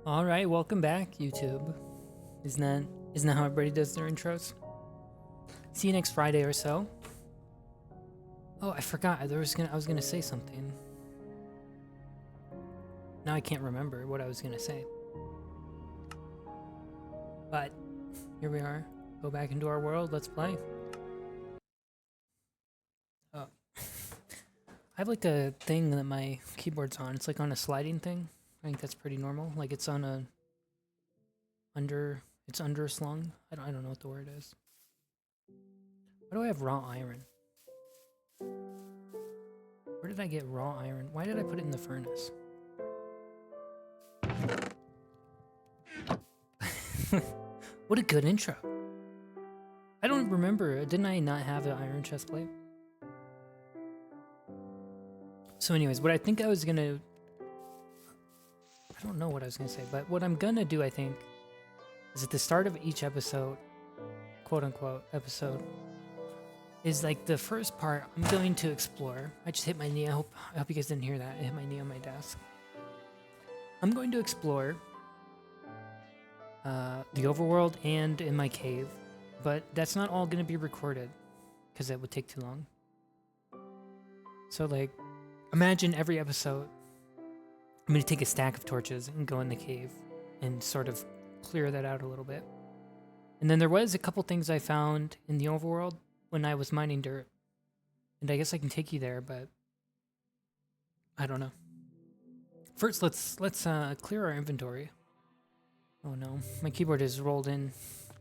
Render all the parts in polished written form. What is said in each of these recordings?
All right, welcome back, YouTube. Isn't that how everybody does their intros? See you next Friday or so. Oh, I forgot. I was gonna say something. Now I can't remember what I was gonna say. But here we are. Go back into our world. Let's play. Oh, I have like a thing that my keyboard's on. It's like on a sliding thing. I think that's pretty normal. Like it's on a it's underslung. I don't know what the word is. Why do I have raw iron? Where did I get raw iron? Why did I put it in the furnace? What a good intro. I don't remember. Didn't I not have an iron chest plate? So anyways, what I think I was gonna... I don't know what I was gonna say, but what I'm gonna do, I think, is at the start of each episode, quote-unquote episode, is like the first part I'm going to explore. I just hit my knee. I hope you guys didn't hear that. I hit my knee on my desk. I'm going to explore the overworld and in my cave, but that's not all going to be recorded because that would take too long. So like, imagine every episode I'm going to take a stack of torches and go in the cave and sort of clear that out a little bit. And then there was a couple things I found in the overworld when I was mining dirt. And I guess I can take you there, but I don't know. First, let's clear our inventory. Oh no, my keyboard is rolled in,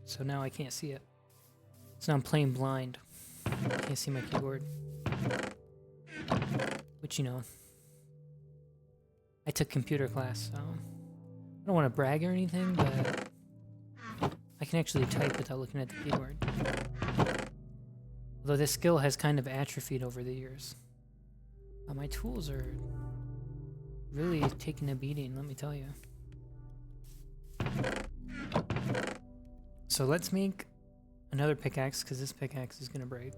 so now I can't see it. So now I'm playing blind. Can't see my keyboard. Which, you know, I took computer class, so I don't want to brag or anything, but I can actually type without looking at the keyboard. Although this skill has kind of atrophied over the years. My tools are really taking a beating, let me tell you. So let's make another pickaxe, because this pickaxe is going to break.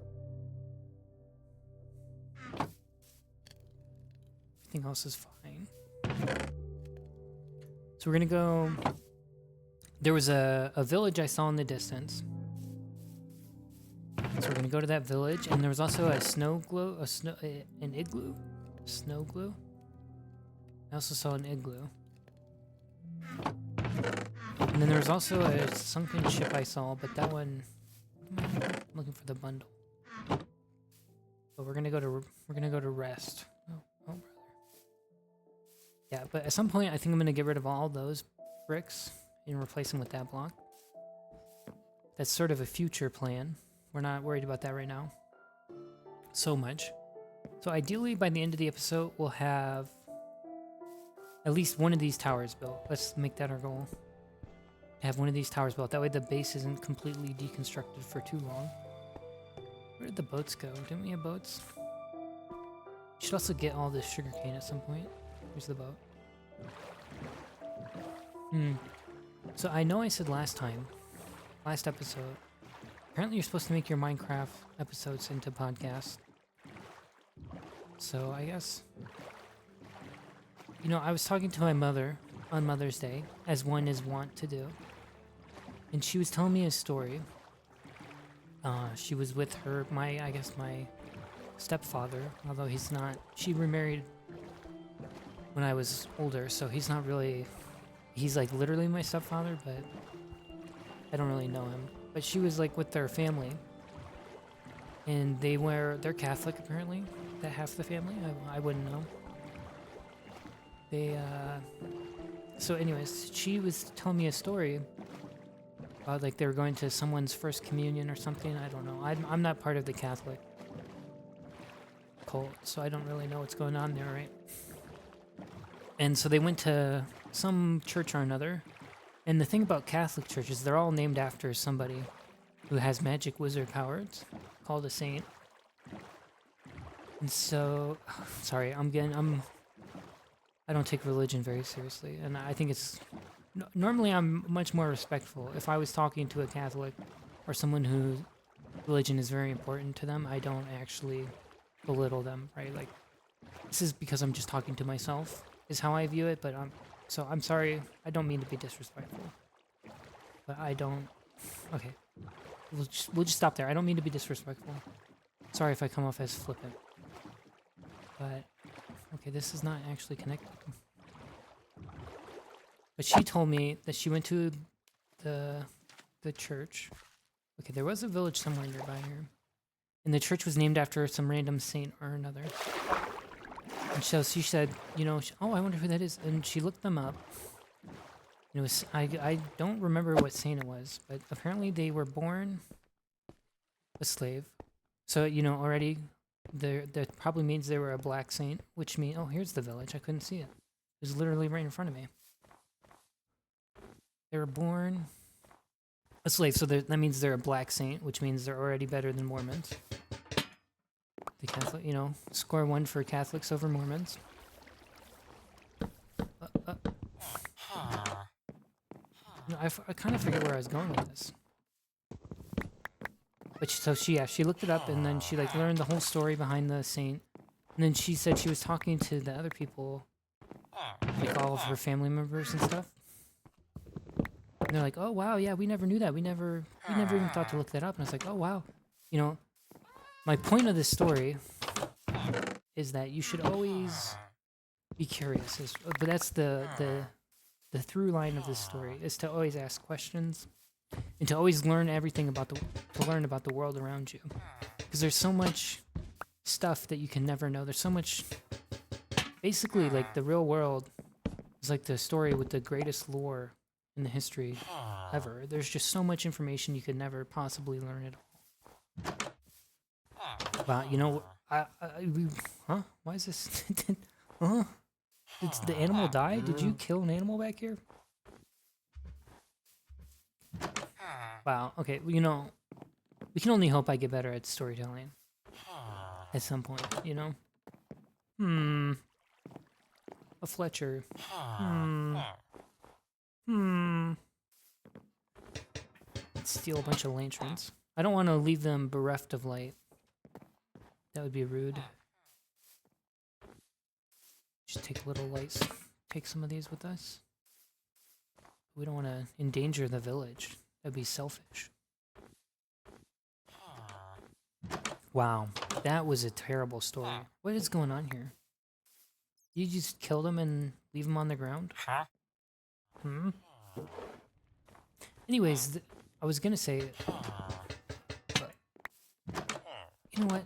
Everything else is fine. So we're going to go... There was a village I saw in the distance. So we're going to go to that village, and there was also a an igloo? Snow glue? I also saw an igloo. And then there was also a sunken ship I saw, but that one... I'm looking for the bundle. But we're gonna go to rest. Oh, brother. Yeah, but at some point I think I'm gonna get rid of all those bricks and replace them with that block. That's sort of a future plan. We're not worried about that right now. So much. So ideally by the end of the episode we'll have at least one of these towers built. Let's make that our goal. Have one of these towers built. That way the base isn't completely deconstructed for too long. Where did the boats go? Didn't we have boats? We should also get all this sugarcane at some point. Here's the boat. So I know I said last episode, apparently you're supposed to make your Minecraft episodes into podcasts. So I guess, you know, I was talking to my mother on Mother's Day, as one is wont to do. And she was telling me a story. She was with my stepfather, although he's not, she remarried when I was older, so he's not really, he's like literally my stepfather, but I don't really know him. But she was like with their family, and they're Catholic apparently, that half the family, I wouldn't know. So anyways, she was telling me a story about like they were going to someone's first communion or something. I don't know. I'm not part of the Catholic cult, so I don't really know what's going on there, right? And so they went to some church or another. And the thing about Catholic churches, they're all named after somebody who has magic wizard powers, called a saint. And so, sorry, I don't take religion very seriously, and I think it's... Normally I'm much more respectful. If I was talking to a Catholic or someone whose religion is very important to them, I don't actually belittle them, right? Like, this is because I'm just talking to myself, is how I view it, but So I'm sorry. I don't mean to be disrespectful. But I don't... Okay. We'll just stop there. I don't mean to be disrespectful. Sorry if I come off as flippant. But... Okay, this is not actually connected. But she told me that she went to the church. Okay, there was a village somewhere nearby here. And the church was named after some random saint or another. And so she said, you know, oh, I wonder who that is. And she looked them up. It was, I don't remember what saint it was, but apparently they were born a slave. So, you know, already that probably means they were a black saint, which means, oh, here's the village. I couldn't see it. It was literally right in front of me. They were born a slave, so that means they're a black saint, which means they're already better than Mormons. The Catholic, you know, score 1 for Catholics over Mormons. You know, I kind of forget where I was going with this. But so she looked it up, and then she like learned the whole story behind the saint. And then she said she was talking to the other people, like all of her family members and stuff. And they're like, "Oh wow, yeah, we never knew that. We never even thought to look that up." And I was like, "Oh wow, you know." My point of this story is that you should always be curious. But that's the through line of this story is to always ask questions and to always learn everything about the world around you. Because there's so much stuff that you can never know. There's so much. Basically, like the real world is like the story with the greatest lore in the history ever. There's just so much information you could never possibly learn at all. Wow, you know, huh? Why is this? Huh? Did the animal die? Did you kill an animal back here? Wow, okay, well, you know, we can only hope I get better at storytelling. At some point, you know? A Fletcher. Let's steal a bunch of lanterns. I don't want to leave them bereft of light. That would be rude. Just take little lights. Take some of these with us. We don't want to endanger the village. That'd be selfish. Wow, that was a terrible story. What is going on here? You just kill them and leave them on the ground? Anyways, I was gonna say, but you know what?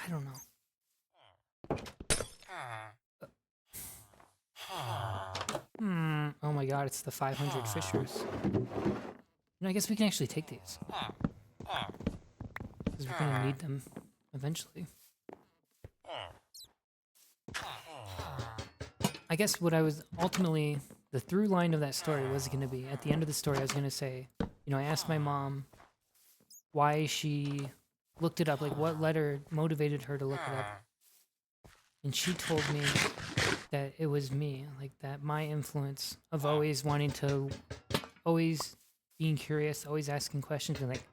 I don't know. Oh my god, it's the 500 fishers. You know, I guess we can actually take these. Because we're gonna need them eventually. I guess what I was ultimately, the through line of that story was gonna be, at the end of the story, I was gonna say, you know, I asked my mom why she looked it up, like what letter motivated her to look it up. And she told me that it was me, like that my influence of always wanting to, always being curious, always asking questions, and like,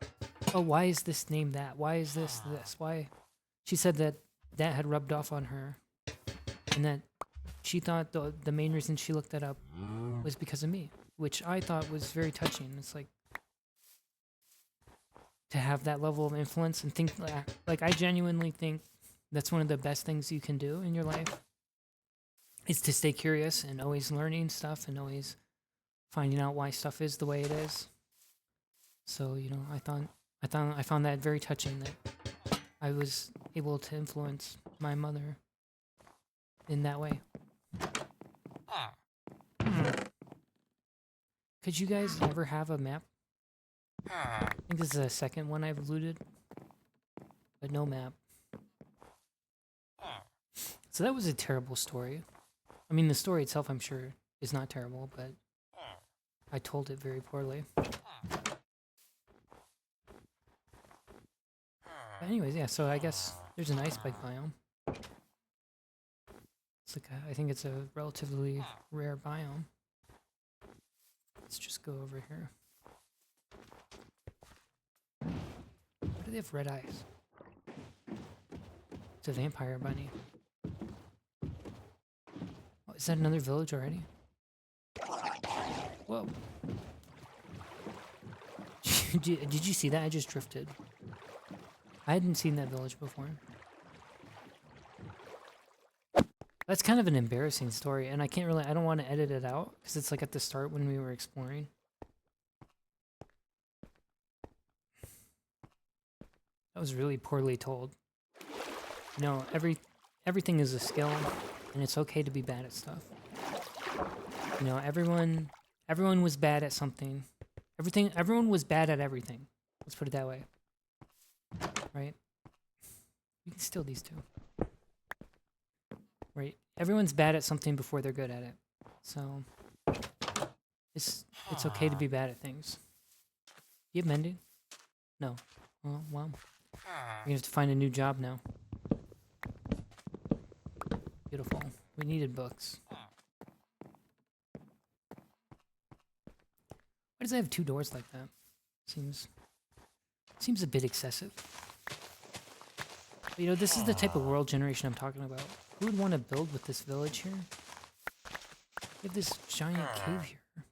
oh, why is this named that? Why is this this? Why? She said that that had rubbed off on her, and that she thought the main reason she looked that up was because of me, which I thought was very touching. It's like to have that level of influence and think, like I genuinely think that's one of the best things you can do in your life. Is to stay curious and always learning stuff and always finding out why stuff is the way it is. So, you know, I found that very touching that I was able to influence my mother in that way. Could you guys ever have a map? I think this is the second one I've looted, but no map. So that was a terrible story. I mean, the story itself, I'm sure, is not terrible, but I told it very poorly. But anyways, yeah, so I guess there's an ice bike biome. It's like I think it's a relatively rare biome. Let's just go over here. Why do they have red eyes? It's a vampire bunny. Is that another village already? Whoa. Did you see that? I just drifted. I hadn't seen that village before. That's kind of an embarrassing story, and I don't want to edit it out, because it's like at the start when we were exploring. That was really poorly told. You know, everything is a skill, and it's okay to be bad at stuff. You know, everyone was bad at something. Everyone was bad at everything. Let's put it that way. Right? You can steal these two. Right? Everyone's bad at something before they're good at it. So it's okay to be bad at things. You have mending? No. Well, you're gonna have to find a new job now. Beautiful. We needed books. Why does it have 2 doors like that? Seems a bit excessive. But, you know, this is the type of world generation I'm talking about. Who would want to build with this village here? We have this giant cave here.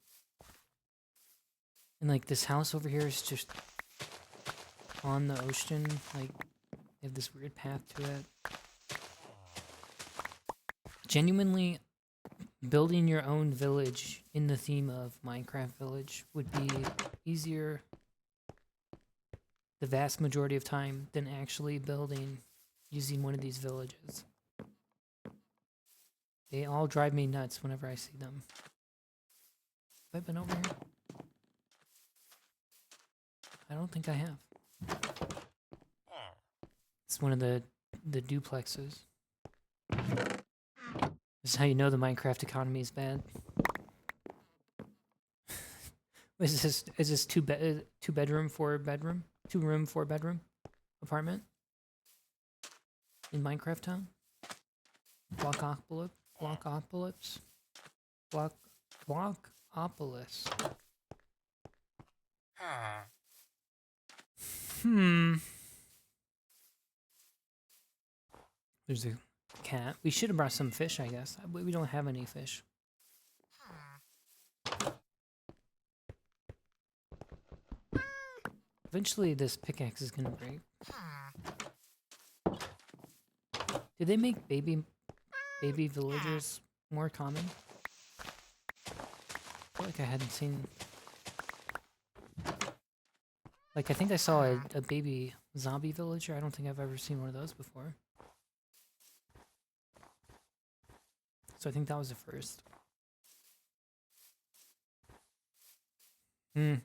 And like this house over here is just on the ocean. Like they have this weird path to it. Genuinely, building your own village in the theme of Minecraft Village would be easier the vast majority of time than actually building using one of these villages. They all drive me nuts whenever I see them. Have I been over here? I don't think I have. It's one of the duplexes. This is how you know the Minecraft economy is bad. Is this 2 bedroom, 4 bedroom? 2 room, 4 bedroom apartment? In Minecraft Town? Blockopolis? Blockopolis. There's a cat. We should have brought some fish, I guess. We don't have any fish. Eventually this pickaxe is gonna break. Did they make baby villagers more common? I feel like I hadn't seen... Like, I think I saw a baby zombie villager. I don't think I've ever seen one of those before. So I think that was the first. I'm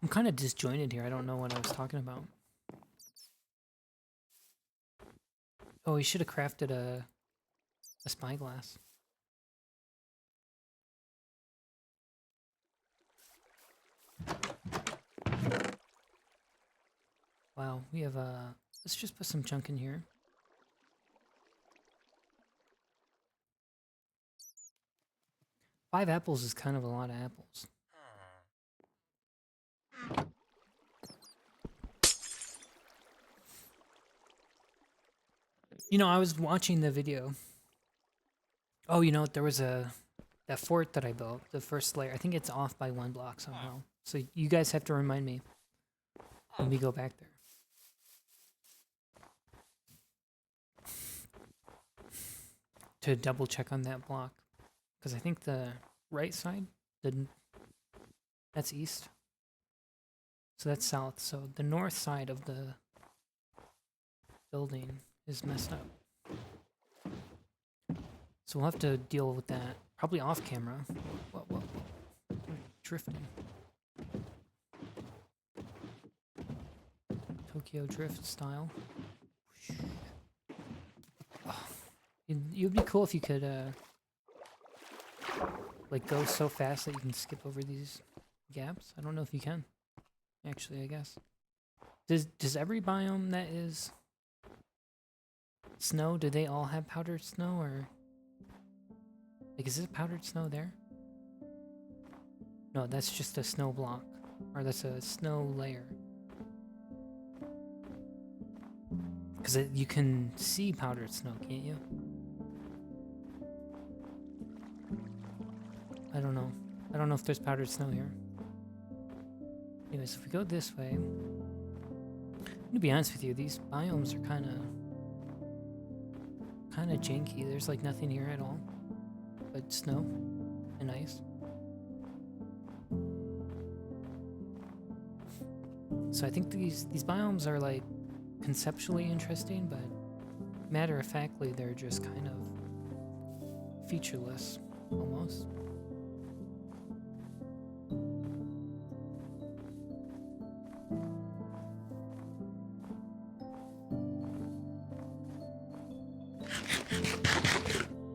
kind of disjointed here. I don't know what I was talking about. Oh, we should have crafted a spyglass. Wow, we have let's just put some junk in here. Five apples is kind of a lot of apples. You know, I was watching the video. Oh, you know, there was that fort that I built, the first layer. I think it's off by 1 block somehow. So you guys have to remind me when we go back there. To double check on that block. Because I think the right side, that's east. So that's south. So the north side of the building is messed up. So we'll have to deal with that. Probably off camera. Whoa. Drifting. Tokyo drift style. Oh, it'd be cool if you could like go so fast that you can skip over these gaps. I don't know if you can. Actually, I guess. Does every biome that is snow, do they all have powdered snow, or like is it powdered snow there? No, that's just a snow block, or that's a snow layer. Because you can see powdered snow, can't you? I don't know. I don't know if there's powdered snow here. Anyways, if we go this way, I'm gonna be honest with you, these biomes are kind of janky. There's like nothing here at all, but snow and ice. So I think these biomes are like conceptually interesting, but matter of factly, they're just kind of featureless almost.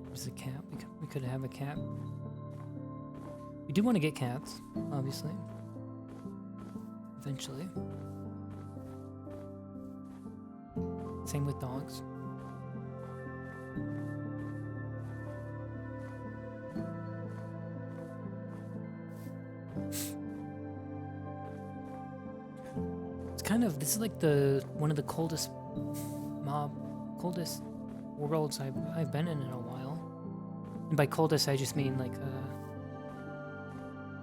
There's a cat. We could have a cat. We do want to get cats, obviously. Eventually. Same with dogs. It's kind of, this is like one of the coldest worlds I've been in a while. And by coldest, I just mean like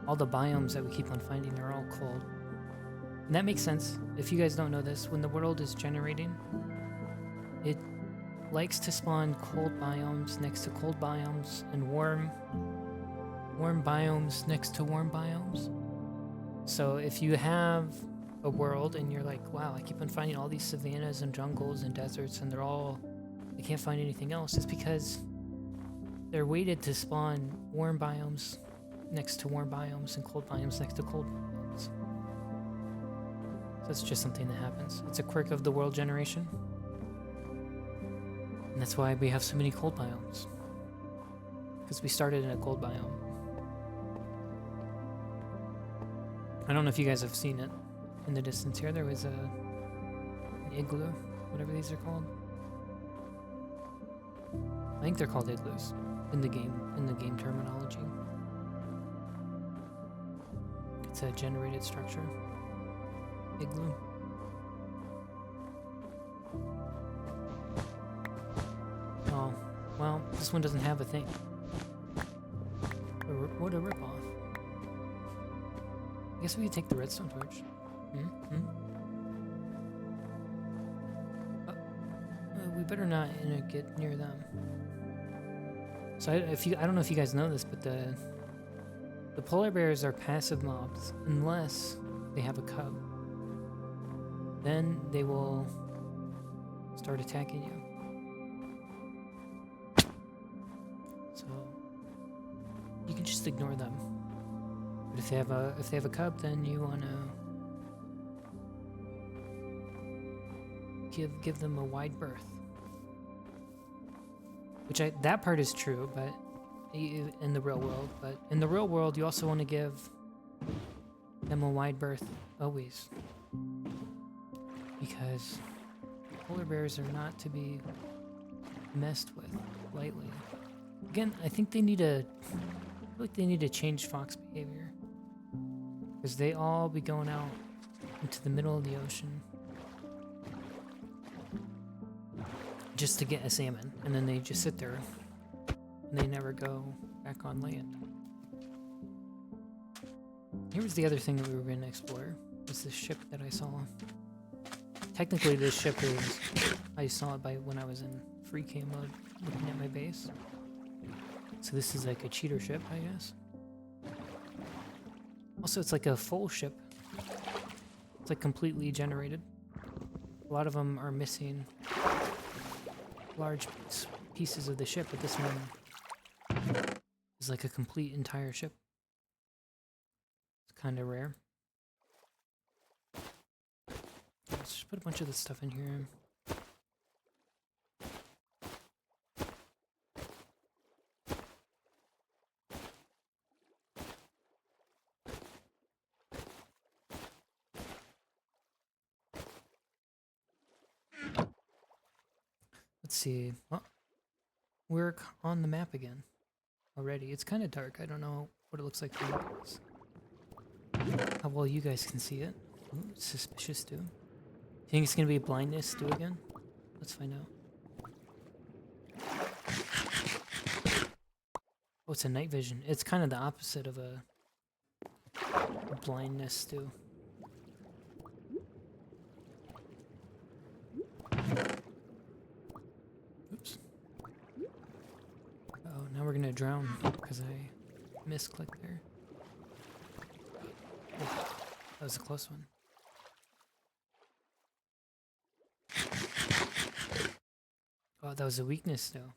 all the biomes that we keep on finding are all cold. And that makes sense. If you guys don't know this, when the world is generating, it likes to spawn cold biomes next to cold biomes and warm biomes next to warm biomes. So if you have a world and you're like, wow, I keep on finding all these savannas and jungles and deserts and I can't find anything else, it's because they're weighted to spawn warm biomes next to warm biomes and cold biomes next to cold biomes. So that's just something that happens. It's a quirk of the world generation. And that's why we have so many cold biomes. Because we started in a cold biome. I don't know if you guys have seen it in the distance here. There was an igloo, whatever these are called. I think they're called igloos in the game terminology. It's a generated structure. Igloo. Oh, well, this one doesn't have a thing. What a ripoff. I guess we could take the redstone torch. We better not get near them. So I don't know if you guys know this, but the polar bears are passive mobs unless they have a cub. Then they will start attacking you. So you can just ignore them. But if they have a cub, then you wanna give them a wide berth. Which that part is true, but in the real world. But in the real world, you also want to give them a wide berth always, because polar bears are not to be messed with lightly. Again, I think they need to. I feel like they need to change fox behavior, because they all be going out into the middle of the ocean just to get a salmon, and then they just sit there and they never go back on land. Here was the other thing that we were going to explore, was this ship that I saw. Technically this ship is, I saw it by when I was in free cam mode looking at my base. So this is like a cheater ship, I guess. Also, it's like a full ship. It's like completely generated. A lot of them are missing large pieces of the ship, but this one is like a complete entire ship. It's kind of rare. Let's just put a bunch of this stuff in here. Let's see. Well, we're on the map again already. It's kind of dark. I don't know what it looks like for you guys. How well you guys can see it. Ooh, it's suspicious too. You think it's gonna be blindness too again? Let's find out. Oh, it's a night vision. It's kind of the opposite of a blindness too. Oops. Oh, now we're gonna drown because I misclicked there. Oh, that was a close one. Oh, that was a weakness though.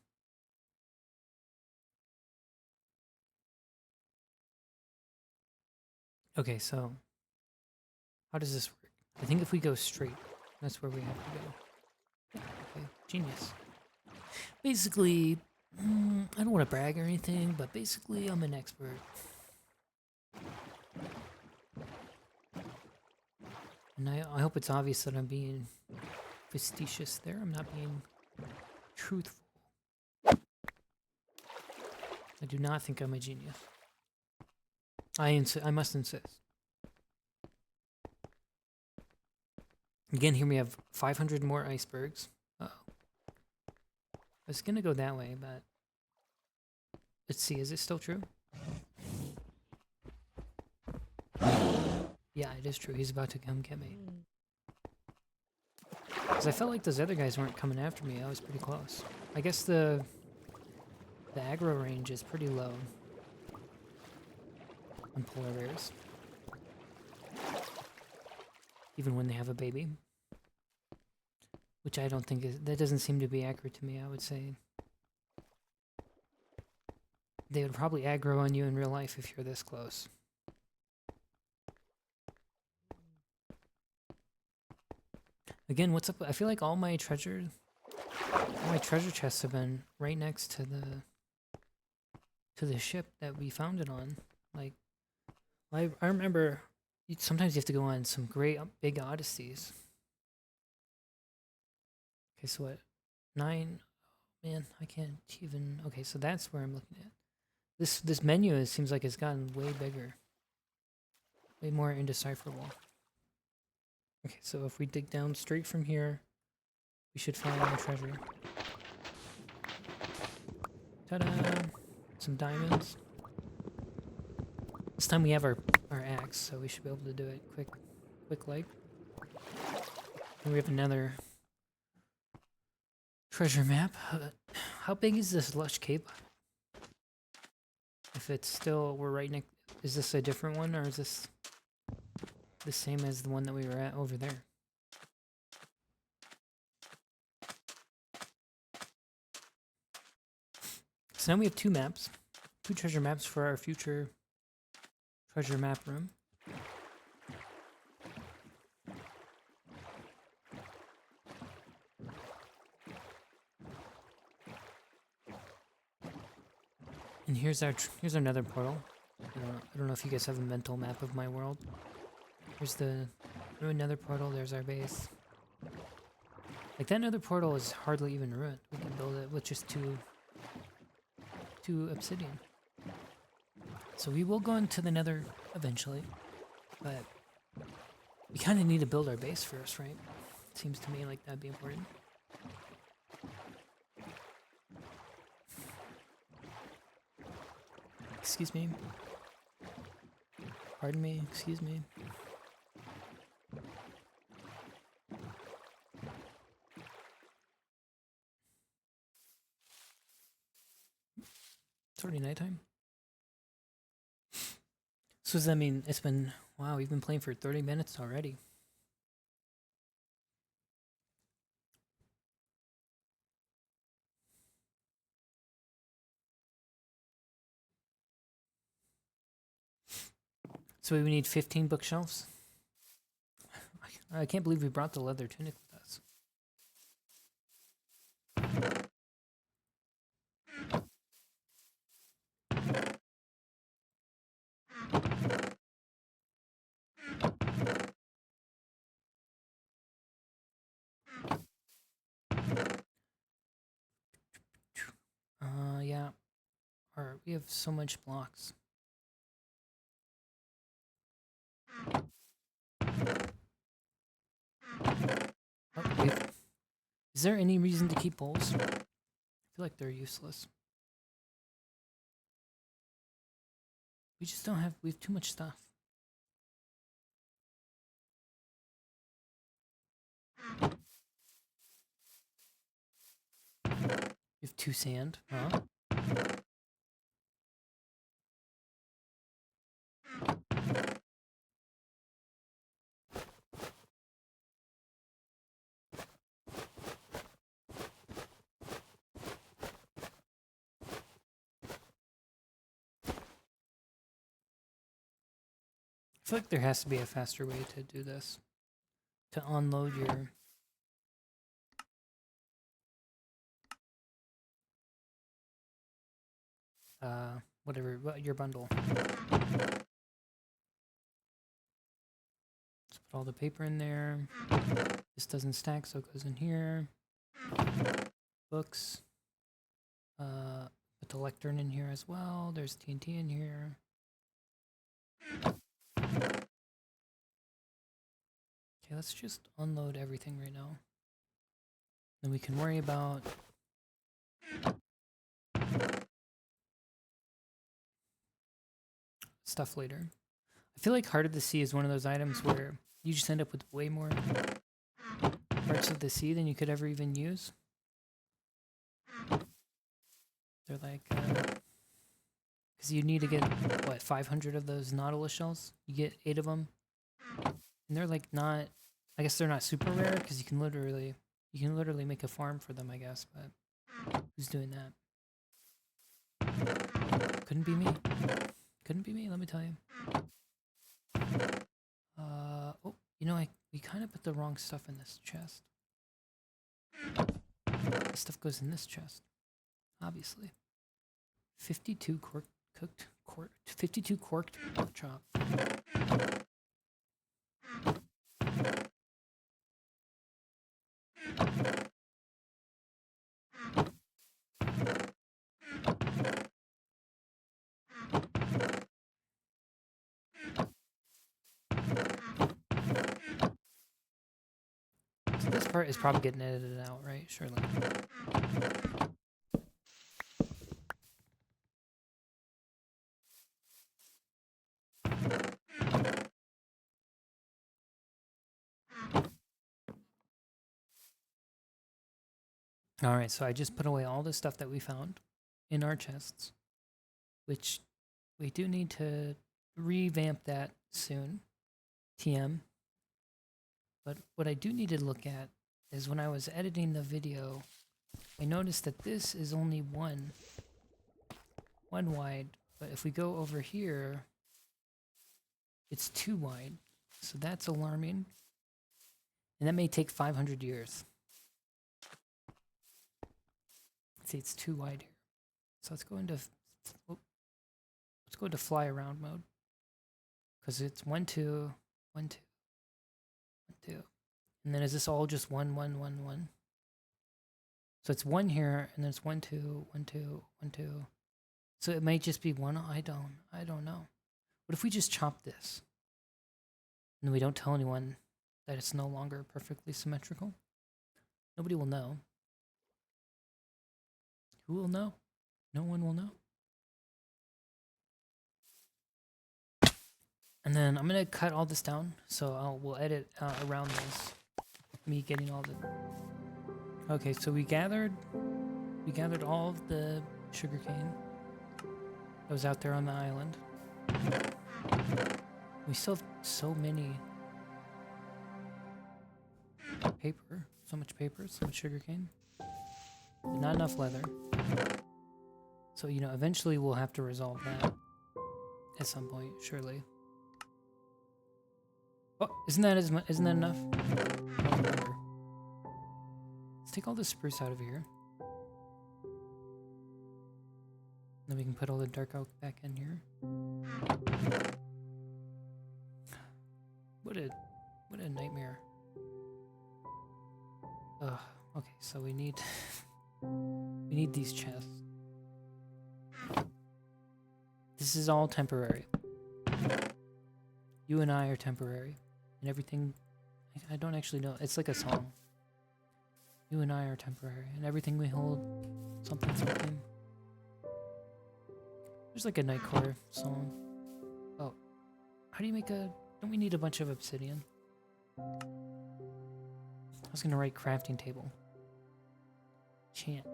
Okay, so how does this work? I think if we go straight, that's where we have to go. Okay, genius. Basically, I don't want to brag or anything, but basically I'm an expert. And I hope it's obvious that I'm being facetious there. I'm not being truthful. I do not think I'm a genius. I must insist. Again, here we have 500 more icebergs. Uh-oh. I was gonna go that way, but let's see, is it still true? Yeah, it is true. He's about to come get me. Because I felt like those other guys weren't coming after me. I was pretty close. I guess the aggro range is pretty low on polar bears. Even when they have a baby. Which I don't think is... That doesn't seem to be accurate to me, I would say. They would probably aggro on you in real life if you're this close. Again, what's up? I feel like all my treasure chests have been right next to the ship that we found it on. Like, I remember sometimes you have to go on some great big odysseys. Okay, so what? 9. Oh, man, I can't even. Okay, so that's where I'm looking at. This menu it seems like it's gotten way bigger, way more indecipherable. Okay, so if we dig down straight from here, we should find more treasure. Ta-da! Some diamonds. This time we have our axe, so we should be able to do it quick like. And we have another treasure map. How big is this lush cape? If it's still, we're right next, is this a different one or is this the same as the one that we were at over there? So now we have 2 maps, 2 treasure maps for our future treasure map room. And here's another portal. I don't know if you guys have a mental map of my world. Here's another portal. There's our base. Like that nether portal is hardly even ruined. We can build it with just two obsidian. So we will go into the nether eventually, but we kind of need to build our base first, right? Seems to me like that'd be important. Excuse me. Pardon me, excuse me. It's already nighttime. So does that mean it's been, wow, we've been playing for 30 minutes already. So we need 15 bookshelves. I can't believe we brought the leather tunic with us. Yeah. We have so much blocks. Oh, is there any reason to keep bowls? I feel like they're useless. We just don't have, we have too much stuff. You have 2 sand, huh? I feel like there has to be a faster way to do this. To unload your... whatever, your bundle. Let's put all the paper in there. This doesn't stack, so it goes in here. Books. Put the lectern in here as well. There's TNT in here. Okay, let's just unload everything right now. Then we can worry about stuff later. I feel like Heart of the Sea is one of those items where you just end up with way more parts of the sea than you could ever even use. They're like, because you need to get, what, 500 of those Nautilus shells? You get 8 of them. And they're like not, I guess they're not super rare because you can literally make a farm for them, I guess, but who's doing that? Couldn't be me. Couldn't be me, let me tell you. Oh, you know, we kind of put the wrong stuff in this chest. This stuff goes in this chest, obviously. 52 52 corked pork chop. So this part is probably getting edited out, right? Surely. Alright, so I just put away all the stuff that we found in our chests, which we do need to revamp that soon. TM. But what I do need to look at is when I was editing the video, I noticed that this is only one wide, but if we go over here, it's 2 wide. So that's alarming. And that may take 500 years. See, it's 2 wide here. So let's go into fly around mode. Because it's 1, 2, 1, 2, 1, 2. And then is this all just 1, 1, 1, 1? So it's 1 here, and then it's 1, 2, 1, 2, 1, 2. So it might just be 1. I don't know. What if we just chop this? And then we don't tell anyone that it's no longer perfectly symmetrical? Nobody will know. Who will know? No one will know. And then I'm gonna cut all this down, so we'll edit around this. Me getting all the. Okay, so we gathered all of the sugarcane that was out there on the island. We still have so many paper, so much sugarcane, but not enough leather. So, you know, eventually we'll have to resolve that at some point, surely. Oh, isn't that enough? I don't remember. Let's take all the spruce out of here. Then we can put all the dark oak back in here. What a nightmare. Ugh. Okay, so we need these chests. This is all temporary. You and I are temporary. And everything, I don't actually know. It's like a song. You and I are temporary. And everything we hold, something. There's like a Nightcore song. Oh. How do you make a... Don't we need a bunch of obsidian? I was gonna write crafting table. Chant.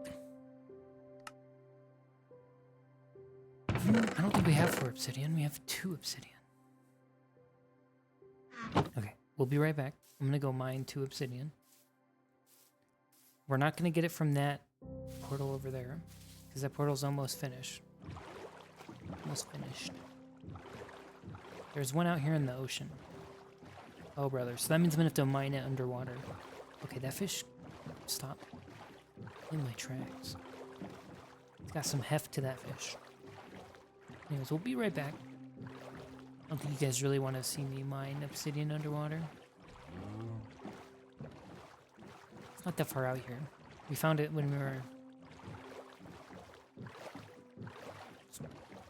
I don't think we have 4 obsidian. We have 2 obsidian. Okay, we'll be right back. I'm gonna go mine 2 obsidian. We're not gonna get it from that portal over there, because that portal's almost finished. Almost finished. There's one out here in the ocean. Oh, brother. So that means I'm gonna have to mine it underwater. Okay, that fish... Stop. In my tracks. It's got some heft to that fish. Anyways, we'll be right back. I don't think you guys really want to see me mine obsidian underwater. It's not that far out here. We found it when we were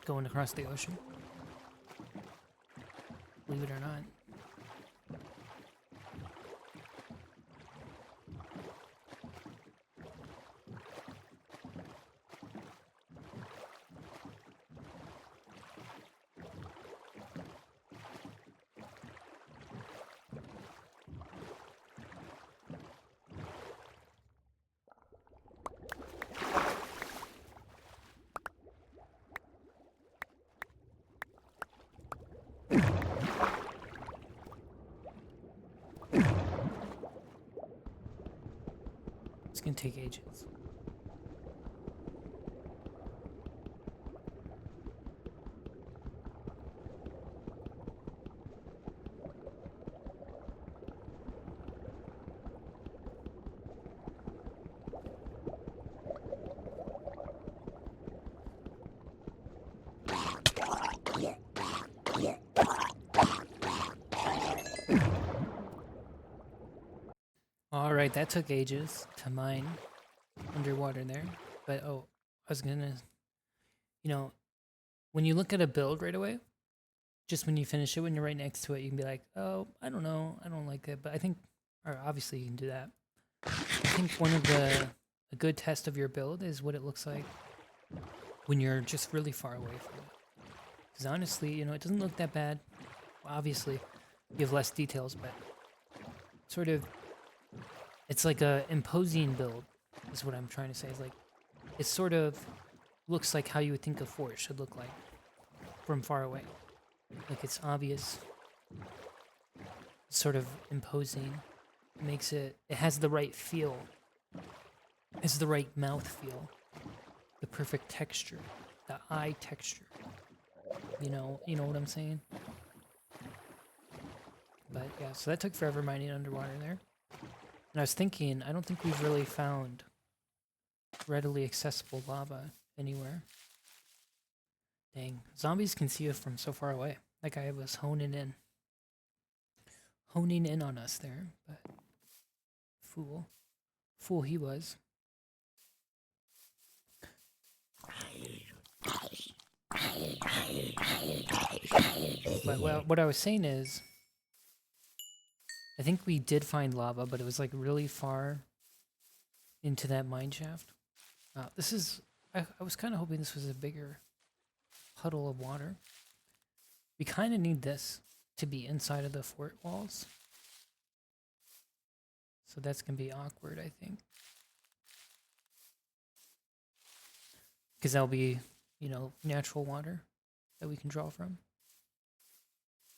going across the ocean. Believe it or not. It's gonna take ages. Alright, that took ages to mine underwater there. But, oh, I was gonna... You know, when you look at a build right away, just when you finish it, when you're right next to it, you can be like, oh, I don't know, I don't like it. But I think, or obviously you can do that. I think one of a good test of your build is what it looks like when you're just really far away from it. Because honestly, you know, it doesn't look that bad. Well, obviously, you have less details, but sort of, it's like a imposing build, is what I'm trying to say. It's like, it sort of looks like how you would think a fort should look like from far away. Like it's obvious, sort of imposing, makes it, it has the right feel. It has the right mouth feel, the perfect texture, the eye texture. You know what I'm saying? But yeah, so that took forever mining underwater there. And I was thinking, I don't think we've really found readily accessible lava anywhere. Dang, zombies can see us from so far away. That guy was honing in on us there, but fool he was. But well, what I was saying is, I think we did find lava, but it was like really far into that mine shaft. This is, I was kind of hoping this was a bigger puddle of water. We kind of need this to be inside of the fort walls. So that's going to be awkward, I think. Because that'll be, you know, natural water that we can draw from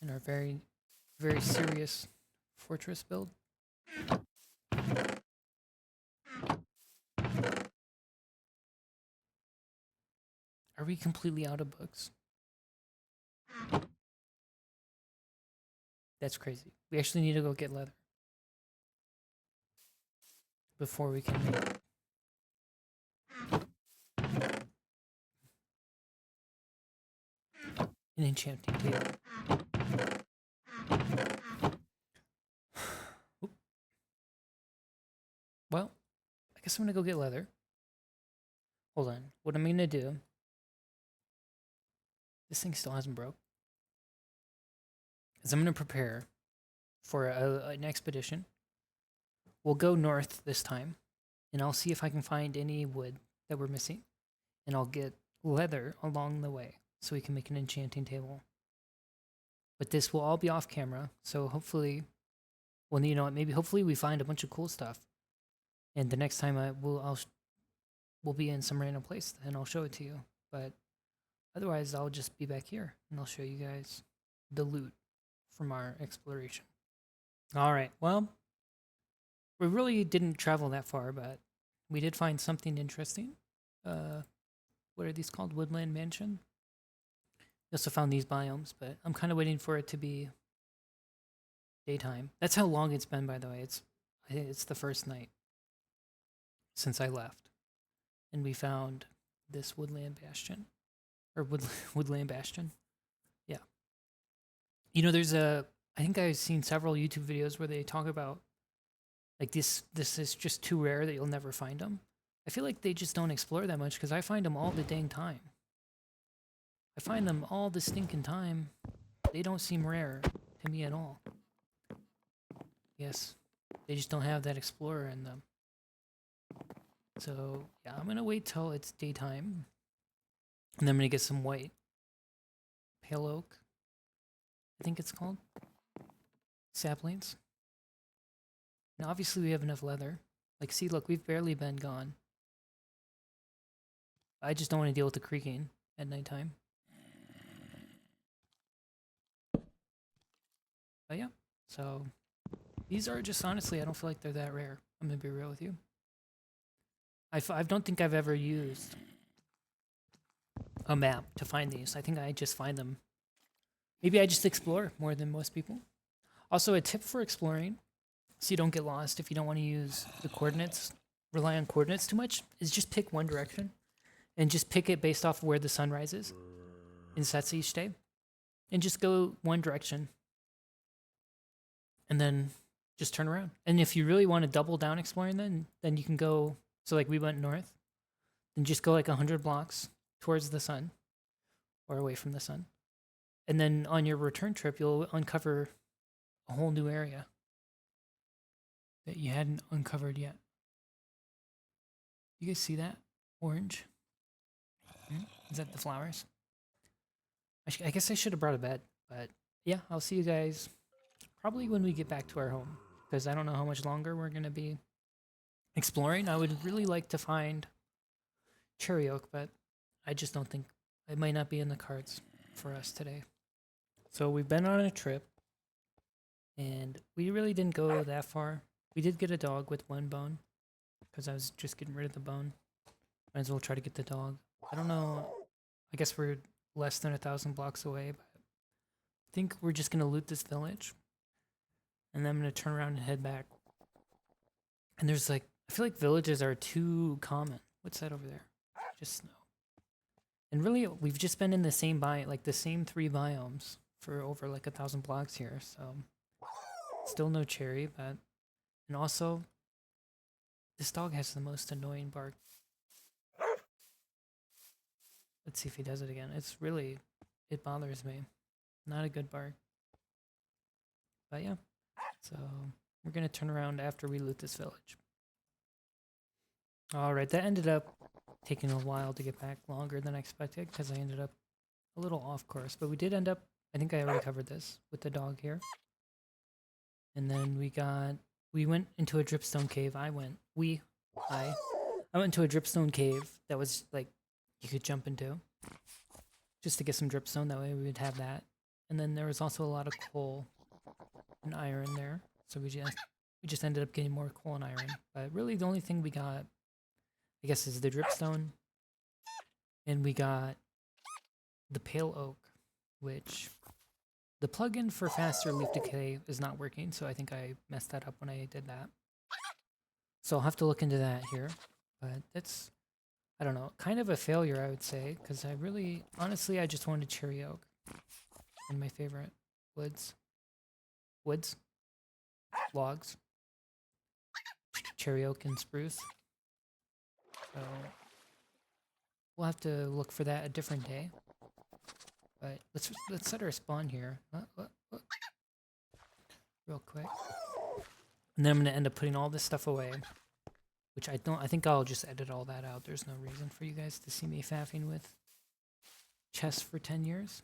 in our very, very serious fortress build. Are we completely out of books? That's crazy. We actually need to go get leather before we can make an enchanting table. Well, I guess I'm gonna go get leather. Hold on. What I'm gonna do... This thing still hasn't broke. Is I'm gonna prepare for an expedition. We'll go north this time, and I'll see if I can find any wood that we're missing, and I'll get leather along the way so we can make an enchanting table. But this will all be off camera, so hopefully, well, you know what, maybe hopefully we find a bunch of cool stuff, and the next time we'll be in some random place and I'll show it to you. But Otherwise, I'll just be back here and I'll show you guys the loot from our exploration. All right, well, we really didn't travel that far, but we did find something interesting. What are these called? Woodland Mansion. We also found these biomes, but I'm kind of waiting for it to be daytime. That's how long it's been, by the way. I think it's the first night since I left, and we found this woodland bastion, or woodland bastion. Yeah, you know, I think I've seen several YouTube videos where they talk about like this is just too rare that you'll never find them. I feel like they just don't explore that much because I find them all the dang time. I find them all the stinking time. They don't seem rare to me at all. Yes, they just don't have that explorer in them. So yeah, I'm gonna wait till it's daytime, and then I'm gonna get some white pale oak, I think it's called, saplings. Now obviously we have enough leather. Like, see, look, we've barely been gone. I just don't want to deal with the creaking at nighttime. But yeah, so these are just, honestly, I don't feel like they're that rare. I'm gonna be real with you. I don't think I've ever used a map to find these. I think I just find them. Maybe I just explore more than most people. Also, a tip for exploring, so you don't get lost if you don't want to use the coordinates, rely on coordinates too much, is just pick one direction. And just pick it based off of where the sun rises and sets each day. And just go one direction. And then just turn around. And if you really want to double down exploring, then you can go, so like we went north, then just go like 100 blocks towards the sun or away from the sun. And then on your return trip, you'll uncover a whole new area that you hadn't uncovered yet. You guys see that? Orange? Is that the flowers? I guess I should have brought a bed, but yeah, I'll see you guys probably when we get back to our home, because I don't know how much longer we're going to be exploring. I would really like to find cherry oak, but I just don't think it might not be in the cards for us today. So we've been on a trip, and we really didn't go that far. We did get a dog with one bone, because I was just getting rid of the bone. Might as well try to get the dog. I don't know. I guess we're less than 1,000 blocks away, but I think we're just going to loot this village. And then I'm going to turn around and head back. And there's like, I feel like villages are too common. What's that over there? Just snow. And really, we've just been in the same like the same 3 biomes for over like 1,000 blocks here. So still no cherry, but, and also this dog has the most annoying bark. Let's see if he does it again. It's really, it bothers me. Not a good bark. But yeah, so we're going to turn around after we loot this village. Alright, that ended up taking a while to get back, longer than I expected, because I ended up a little off course. But we did end up, I think I already covered this, with the dog here. And then we went into a dripstone cave. I went into a dripstone cave that was like, you could jump into, just to get some dripstone. That way we would have that. And then there was also a lot of coal and iron there, so we just ended up getting more coal and iron. But really, the only thing we got, I guess, is the dripstone, and we got the pale oak, which the plugin for faster leaf decay is not working. So I think I messed that up when I did that. So I'll have to look into that here. But that's, I don't know, kind of a failure, I would say, because I really, honestly, I just wanted cherry oak and my favorite woods, logs, cherry oak and spruce. So we'll have to look for that a different day. But let's set our spawn here, real quick, and then I'm gonna end up putting all this stuff away. Which I think I'll just edit all that out. There's no reason for you guys to see me faffing with chests for 10 years.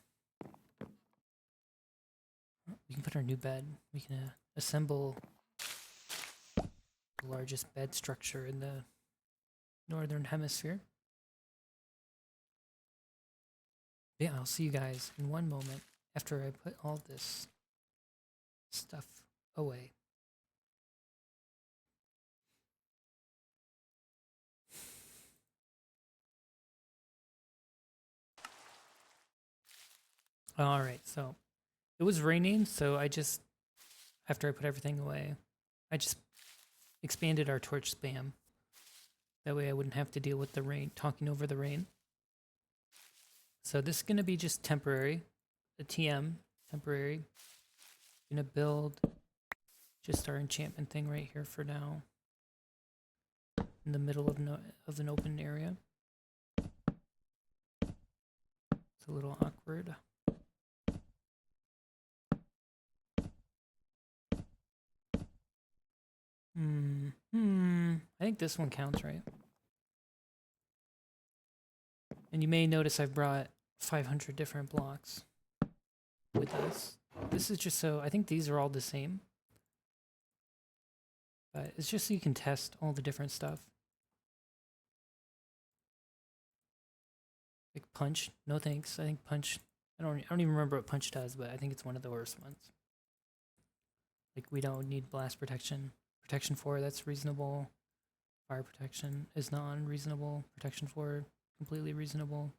We can put our new bed. We can assemble the largest bed structure in the northern hemisphere. Yeah, I'll see you guys in one moment after I put all this stuff away. All right, so it was raining, so after I put everything away, I just expanded our torch spam. That way I wouldn't have to deal with the rain, talking over the rain. So this is going to be just temporary, the TM, temporary. Going to build just our enchantment thing right here for now, in the middle of an open area. It's a little awkward. I think this one counts, right? And you may notice I've brought 500 different blocks with us. This is just so, I think these are all the same. But it's just so you can test all the different stuff. Like punch, no thanks. I think punch, I don't even remember what punch does, but I think it's one of the worst ones. Like we don't need blast protection. Protection 4, that's reasonable. Fire protection is not unreasonable. Protection 4, completely reasonable.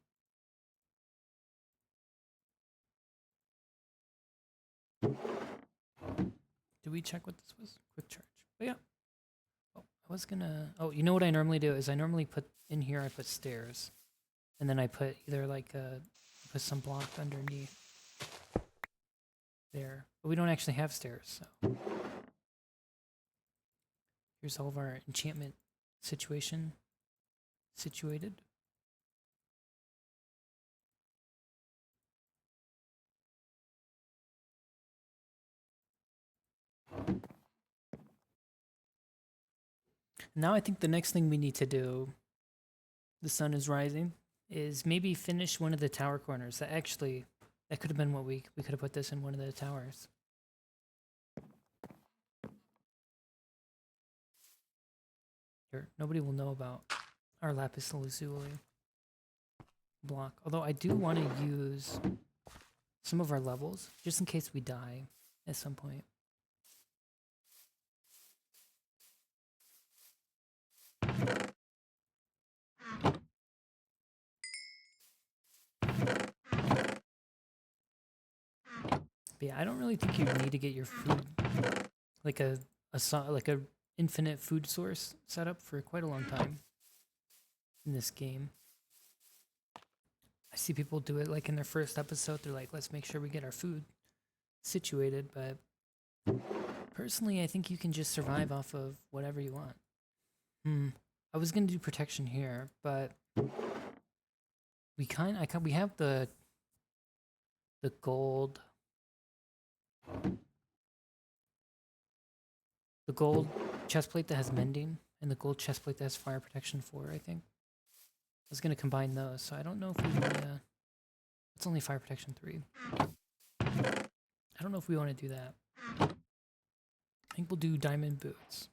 Did we check what this was? Quick charge. But yeah. Oh, I was gonna. Oh, you know what I normally do is I normally put in here. I put stairs, and then I put either like put some block underneath there. But we don't actually have stairs, so here's all of our enchantment situated. Now I think the next thing we need to do, the sun is rising, is maybe finish one of the tower corners. That could have been what we could have put this in one of the towers. Here, nobody will know about our lapis lazuli block. Although I do want to use some of our levels just in case we die at some point. But yeah, I don't really think you need to get your food like a infinite food source set up for quite a long time in this game. I see people do it like in their first episode. They're like, let's make sure we get our food situated. But personally, I think you can just survive off of whatever you want. I was gonna do protection here, but we have the gold. The gold chestplate that has mending and the gold chestplate that has fire protection 4, I think. I was going to combine those, so I don't know if we want to... It's only fire protection 3. I don't know if we want to do that. I think we'll do diamond boots.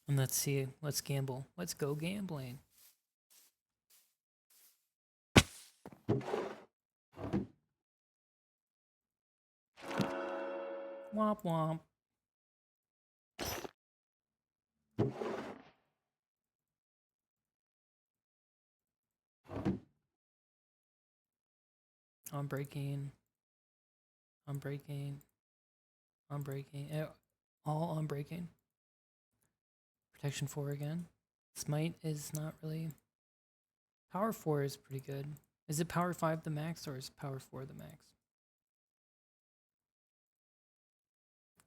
And let's see, let's gamble. Let's go gambling. Womp womp. I'm breaking. I'm breaking. I'm breaking. All I'm breaking. Protection 4 again. Smite is not really... Power 4 is pretty good. Is it power 5 the max or is power 4 the max?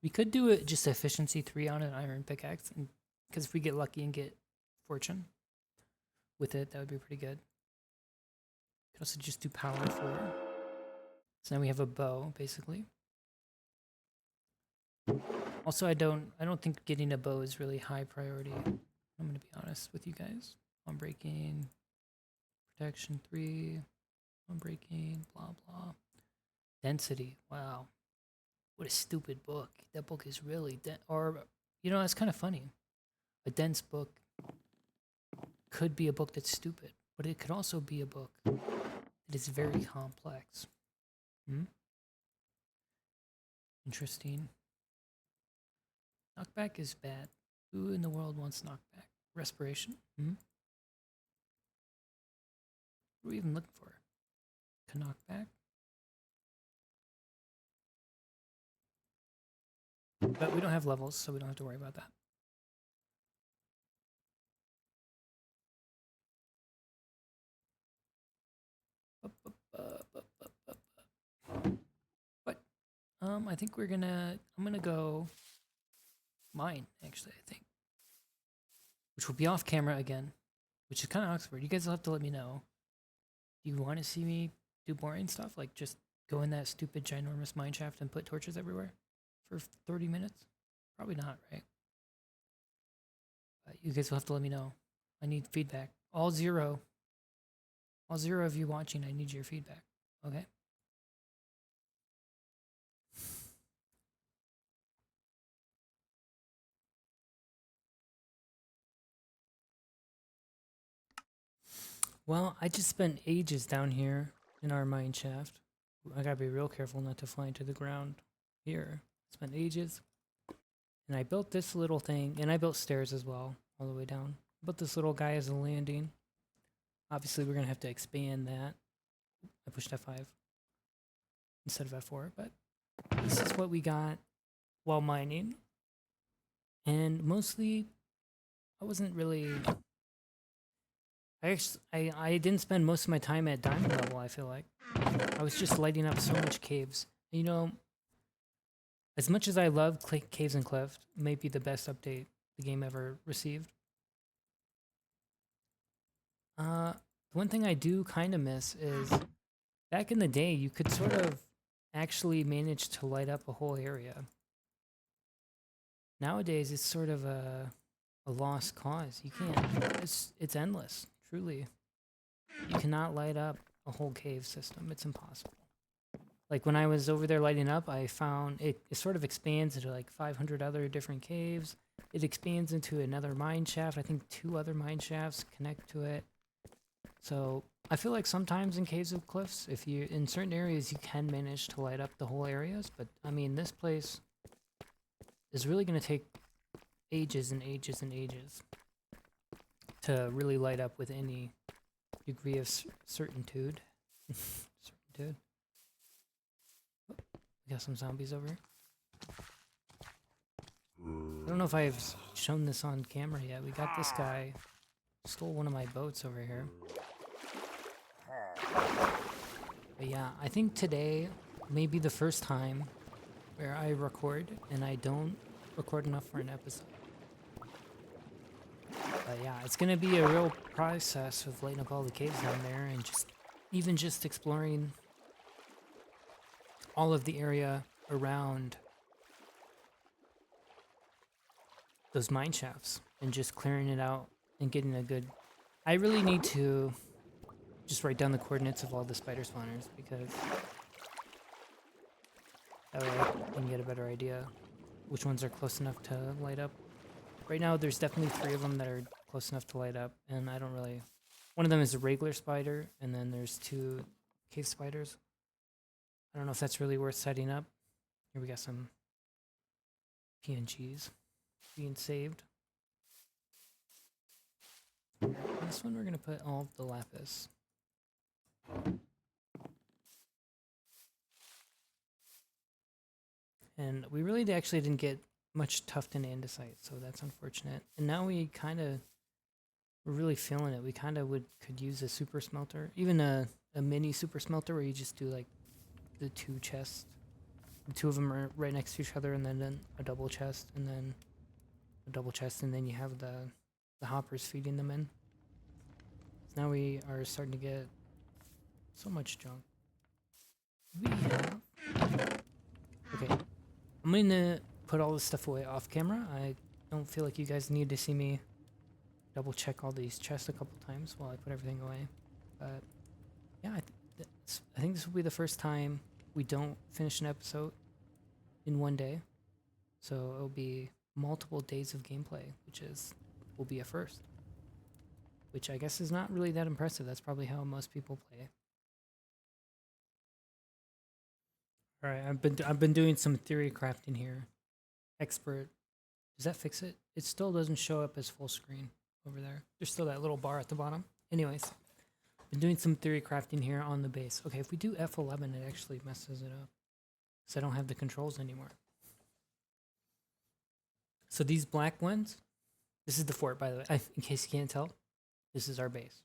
We could do it just efficiency 3 on an iron pickaxe, because if we get lucky and get fortune with it, that would be pretty good. Could also just do power 4. So now we have a bow, basically. Also, I don't think getting a bow is really high priority. I'm gonna be honest with you guys. I'm breaking protection 3. I'm breaking blah blah. Density. Wow. What a stupid book. That book is really or You know, it's kind of funny. A dense book could be a book that's stupid, but it could also be a book that is very complex. Hmm? Interesting. Knockback is bad. Who in the world wants knockback? Respiration? Hmm? What are we even looking for? Knockback? But we don't have levels, so we don't have to worry about that. But I think I'm gonna go mine, actually, I think. Which will be off camera again, which is kind of awkward. You guys will have to let me know. Do you want to see me do boring stuff? Like just go in that stupid ginormous mineshaft and put torches everywhere for 30 minutes? Probably not, right? But you guys will have to let me know. I need feedback. All zero of you watching, I need your feedback. Okay? Well, I just spent ages down here in our mine shaft. I gotta be real careful not to fly into the ground here. Spent ages. And I built this little thing, and I built stairs as well, all the way down. Built this little guy as a landing. Obviously, we're gonna have to expand that. I pushed F5 instead of F4, but this is what we got while mining. And mostly, I wasn't really... I didn't spend most of my time at diamond level, I feel like. I was just lighting up so much caves. You know, as much as I love Caves and Cliff, may be the best update the game ever received. The one thing I do kind of miss is back in the day, you could sort of actually manage to light up a whole area. Nowadays, it's sort of a lost cause. You can't. It's endless. Truly, you cannot light up a whole cave system. It's impossible. Like when I was over there lighting up, I found it sort of expands into like 500 other different caves. It expands into another mine shaft. I think 2 other mine shafts connect to it. So I feel like sometimes in caves of cliffs, if you in certain areas you can manage to light up the whole areas, but I mean this place is really going to take ages and ages and ages to really light up with any degree of certitude. Certitude. Oh, we got some zombies over here. I don't know if I've shown this on camera yet. We got this guy stole one of my boats over here. But yeah, I think today may be the first time where I record and I don't record enough for an episode. But yeah, it's gonna be a real process of lighting up all the caves down there and just exploring all of the area around those mine shafts and just clearing it out and getting a good... I really need to just write down the coordinates of all the spider spawners because that way I can get a better idea which ones are close enough to light up. Right now there's definitely 3 of them that are close enough to light up, and I don't really... One of them is a regular spider, and then there's 2 cave spiders. I don't know if that's really worth setting up. Here we got some PNGs being saved. This one we're gonna put all of the lapis. And we really actually didn't get much tufted andesite, so that's unfortunate. And now we're really feeling it. We kind of could use a super smelter, even a mini super smelter where you just do like the 2 chests. The 2 of them are right next to each other, and then a double chest, and then a double chest, and then you have the hoppers feeding them in. So now we are starting to get so much junk. We have... Okay. I'm gonna put all this stuff away off camera. I don't feel like you guys need to see me double check all these chests a couple times while I put everything away. But yeah, I think this will be the first time we don't finish an episode in one day. So it'll be multiple days of gameplay, will be a first. Which I guess is not really that impressive. That's probably how most people play. All right, I've been doing some theory crafting here. Expert. Does that fix it? It still doesn't show up as full screen over there. There's still that little bar at the bottom. Anyways, been doing some theory crafting here on the base. Okay, if we do F11, it actually messes it up. Because I don't have the controls anymore. So these black ones, this is the fort, by the way. In case you can't tell, this is our base.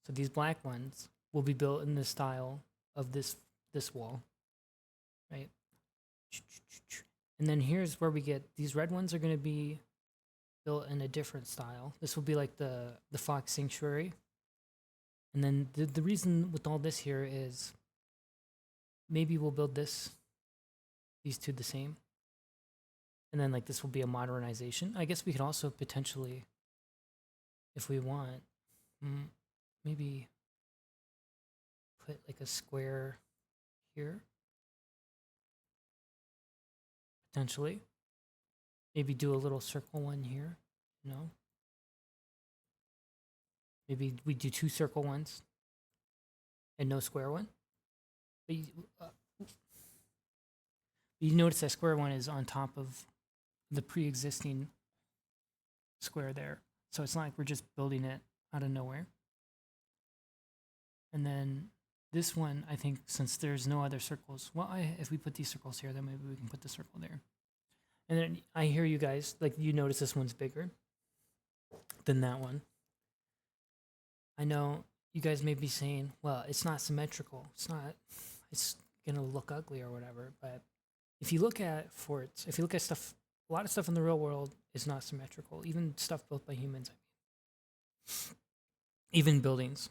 So these black ones will be built in the style of this wall, right? And then here's where we get these red ones are going to be built in a different style. This will be like the fox sanctuary. And then the reason with all this here is maybe we'll build these two the same. And then like this will be a modernization. I guess we could also potentially, if we want, maybe put like a square here. Potentially. Maybe do a little circle one here, you know? Maybe we do 2 circle ones and no square one. But you notice that square one is on top of the pre-existing square there. So it's not like we're just building it out of nowhere. And then this one, I think, since there's no other circles, well, if we put these circles here, then maybe we can put the circle there. And then I hear you guys, like you notice this one's bigger than that one. I know you guys may be saying, well, it's not symmetrical. It's gonna look ugly or whatever. But if you look at forts, if you look at stuff, a lot of stuff in the real world is not symmetrical. Even stuff built by humans, even buildings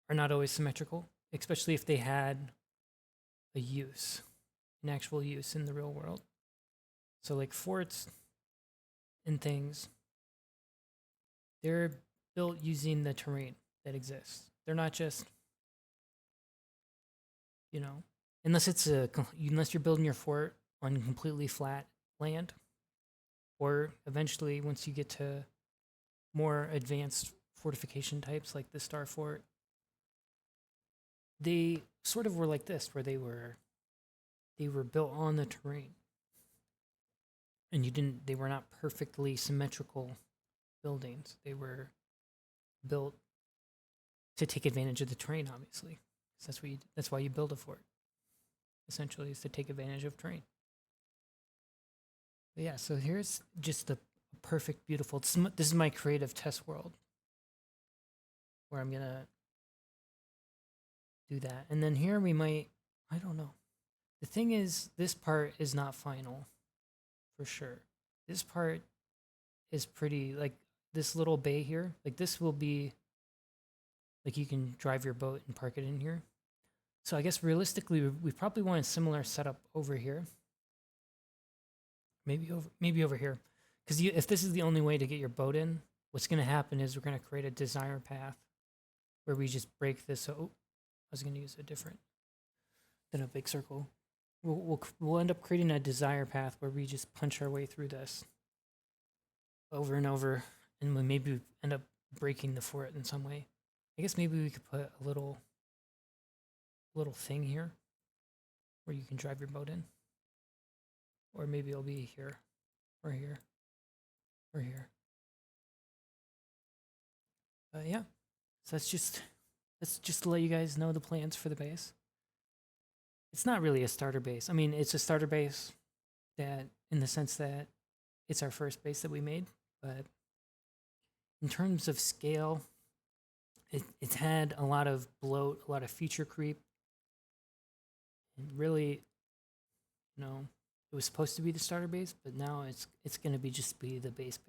are not always symmetrical, especially if they had an actual use in the real world. So like forts and things, they're built using the terrain that exists. They're not just, you know, unless you're building your fort on completely flat land, or eventually once you get to more advanced fortification types like the Star Fort, they sort of were like this, where they were built on the terrain. And they were not perfectly symmetrical buildings. They were built to take advantage of the terrain, obviously. So that's why you build a fort. Essentially, is to take advantage of terrain. But yeah, so here's just the perfect, beautiful. This is my creative test world, where I'm gonna do that. And then here we might, I don't know. The thing is, this part is not final. For sure. This part is pretty, like this little bay here, like this will be, like you can drive your boat and park it in here. So I guess realistically, we probably want a similar setup over here. Maybe over here. Because if this is the only way to get your boat in, what's going to happen is we're going to create a desire path where we just break this. Oh, I was going to use a different than a big circle. We'll end up creating a desire path where we just punch our way through this over and over, and we maybe end up breaking the fort in some way. I guess maybe we could put a little thing here where you can drive your boat in, or maybe it'll be here, or here, or here. Yeah, so let's just let you guys know the plans for the base. It's not really a starter base. I mean, it's a starter base that, in the sense that it's our first base that we made, but in terms of scale, it's had a lot of bloat, a lot of feature creep. And really, you know, it was supposed to be the starter base, but now it's going to be just be the base.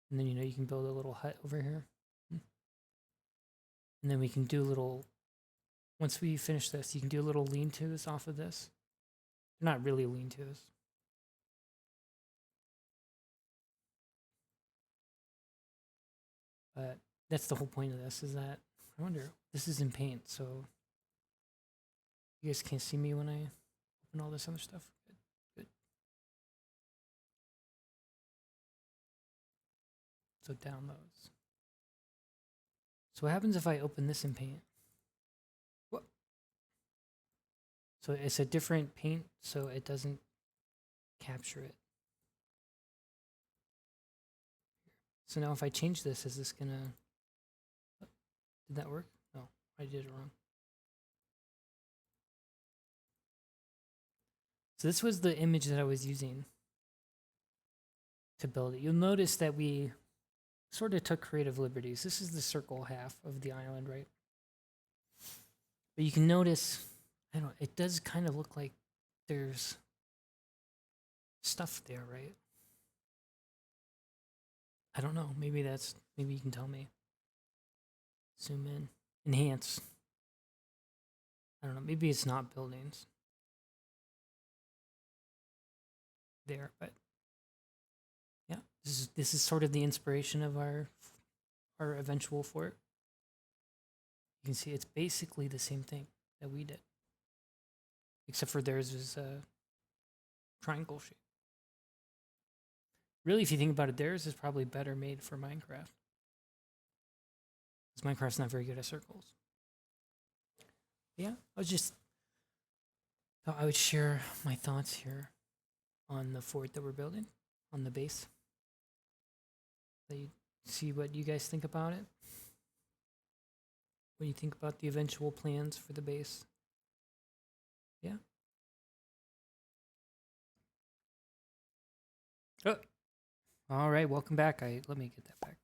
And then, you know, you can build a little hut over here. And then we can do once we finish this, you can do little lean-tos off of this. They're not really lean-tos. But that's the whole point of this, is that, I wonder, this is in paint, so you guys can't see me when I open all this other stuff. Good. So downloads. So what happens if I open this in Paint? What? So it's a different paint, so it doesn't capture it. So now if I change this, is this gonna... Did that work? No, I did it wrong. So this was the image that I was using to build it. You'll notice that we sort of took creative liberties. This is the circle half of the island, right? But you can notice, I don't know, it does kind of look like there's stuff there, right? I don't know. Maybe you can tell me. Zoom in. Enhance. I don't know. Maybe it's not buildings. There, but yeah, this is sort of the inspiration of our eventual fort. You can see it's basically the same thing that we did, except for theirs is a triangle shape. Really, if you think about it, theirs is probably better made for Minecraft, because Minecraft's not very good at circles. But yeah, I thought I would share my thoughts here on the fort that we're building, on the base. So you see what you guys think about it. What do you think about the eventual plans for the base? Yeah. Oh. All right, welcome back. Let me get that back.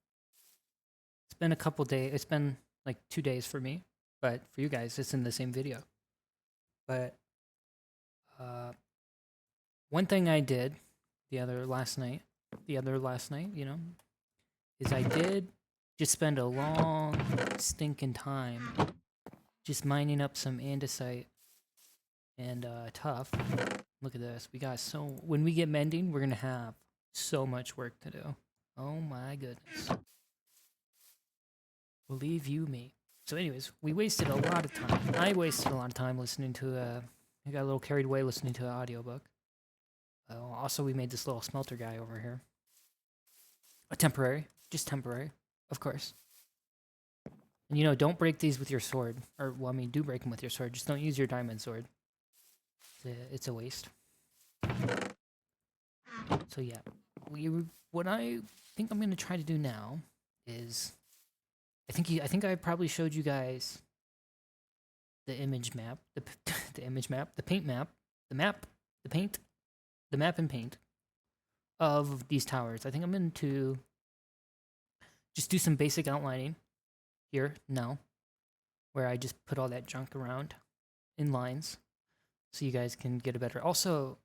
It's been a couple days. It's been like 2 days for me, but for you guys, it's in the same video. But one thing I did the other last night, you know, is I did just spend a long stinking time just mining up some andesite and tough. Look at this. When we get mending, we're gonna have so much work to do. Oh my goodness. Believe you me. So anyways, we wasted a lot of time. I wasted a lot of time listening to I got a little carried away listening to an audiobook. Also, we made this little smelter guy over here. Just temporary, of course. And you know, don't break these with your sword. Or, well, I mean, do break them with your sword. Just don't use your diamond sword. It's a waste. So yeah, what I think I'm gonna try to do now is, I think I probably showed you guys the image map, the image map, the paint map, the map, the paint, the map and paint of these towers. I think I'm going to just do some basic outlining here now, where I just put all that junk around in lines so you guys can get a better... Also,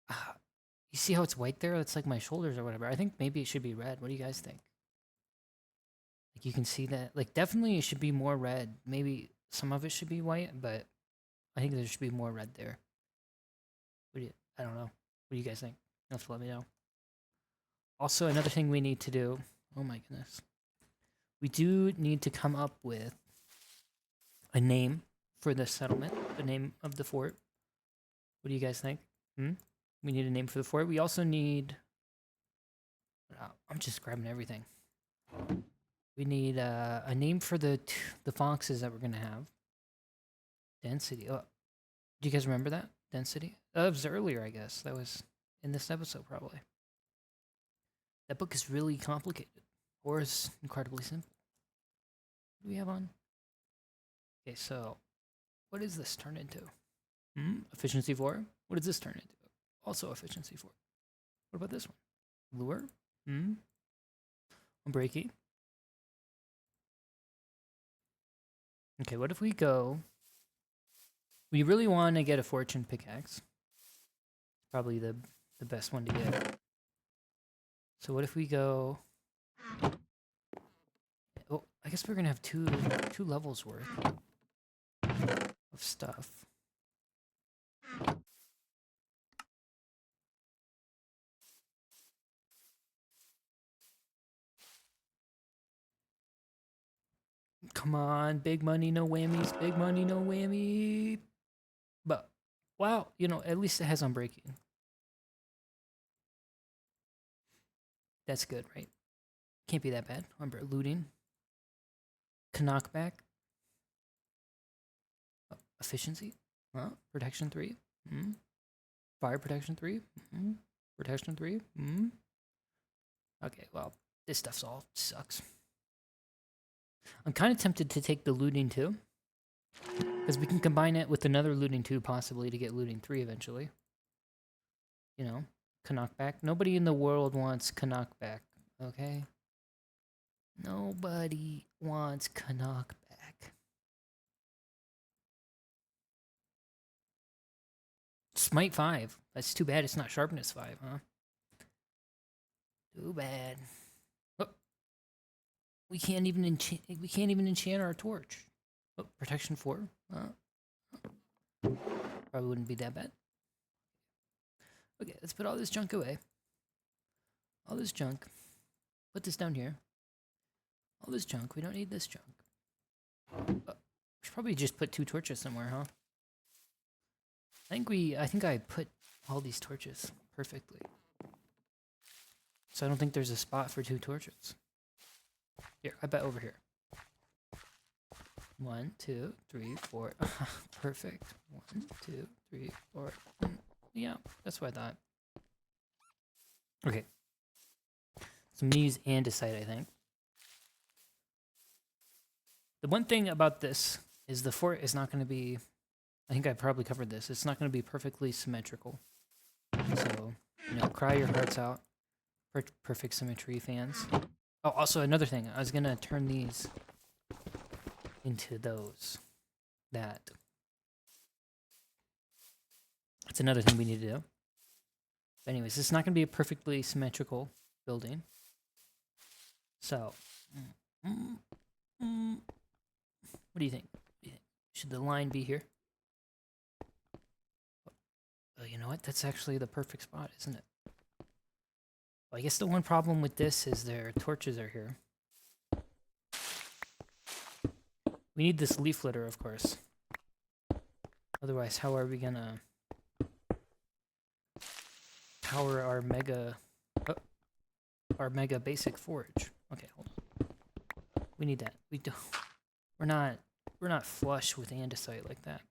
you see how it's white there? It's like my shoulders or whatever. I think maybe it should be red. What do you guys think? Like, you can see that. Like, definitely it should be more red. Maybe some of it should be white, but I think there should be more red there. I don't know. What do you guys think? You have to let me know. Also, another thing we need to do... Oh my goodness. We do need to come up with a name for the settlement, the name of the fort. What do you guys think? We need a name for the fort. We also need... I'm just grabbing everything. We need a name for the foxes that we're going to have. Density. Oh, do you guys remember that? Density? That was earlier, I guess. That was in this episode, probably. That book is really complicated. Or is incredibly simple. What do we have on? Okay, so what does this turn into? Efficiency 4? What does this turn into? Also efficiency 4. What about this one? Lure? Unbreaking. Okay, what if we go... We really want to get a fortune pickaxe. Probably the best one to get. So what if we go... Oh, I guess we're gonna have two levels worth of stuff. Come on, big money, no whammies. Big money, no whammy. But, wow, you know, at least it has unbreaking. That's good, right? Can't be that bad. Remember, looting. Knockback. Efficiency. Protection 3. Fire protection 3. Protection 3. Okay, well, this stuff's all sucks. I'm kind of tempted to take the looting 2. Because we can combine it with another looting 2 possibly to get looting 3 eventually. You know, knockback. Nobody in the world wants knockback, okay? Nobody wants knockback. Smite 5. That's too bad it's not sharpness 5, huh? Too bad. Oh, we can't even enchant our torch. Oh, protection 4. Probably wouldn't be that bad. Okay, let's put all this junk away. All this junk. Put this down here. All this junk. We don't need this junk. We should probably just put 2 torches somewhere, huh? I think I put all these torches perfectly. So I don't think there's a spot for 2 torches. Here, I bet over here. 1, 2, 3, 4. Perfect. 1, 2, 3, 4. Yeah, that's what I thought. Okay. So I'm gonna use andesite, I think. The one thing about this is the fort is not going to be, I think I probably covered this, it's not going to be perfectly symmetrical. So, you know, cry your hearts out. Perfect symmetry, fans. Oh, also another thing, I was going to turn these into those. That's another thing we need to do. But anyways, this is not going to be a perfectly symmetrical building. So, what do you think? Should the line be here? Oh, you know what? That's actually the perfect spot, isn't it? Well, I guess the one problem with this is their torches are here. We need this leaf litter, of course. Otherwise, how are we gonna power our mega basic forge? Okay, hold on. We need that. We don't. We're not flush with andesite like that.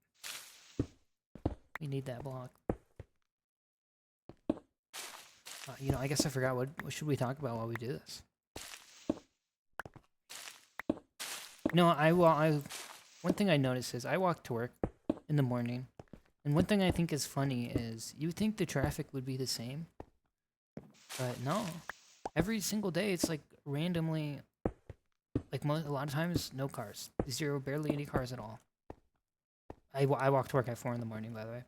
We need that block. You know, I guess I forgot what should we talk about while we do this. No, one thing I noticed is I walk to work in the morning, and one thing I think is funny is you would think the traffic would be the same, but no. Every single day it's like randomly, like a lot of times, no cars. Barely any cars at all. I walk to work at 4 in the morning, by the way.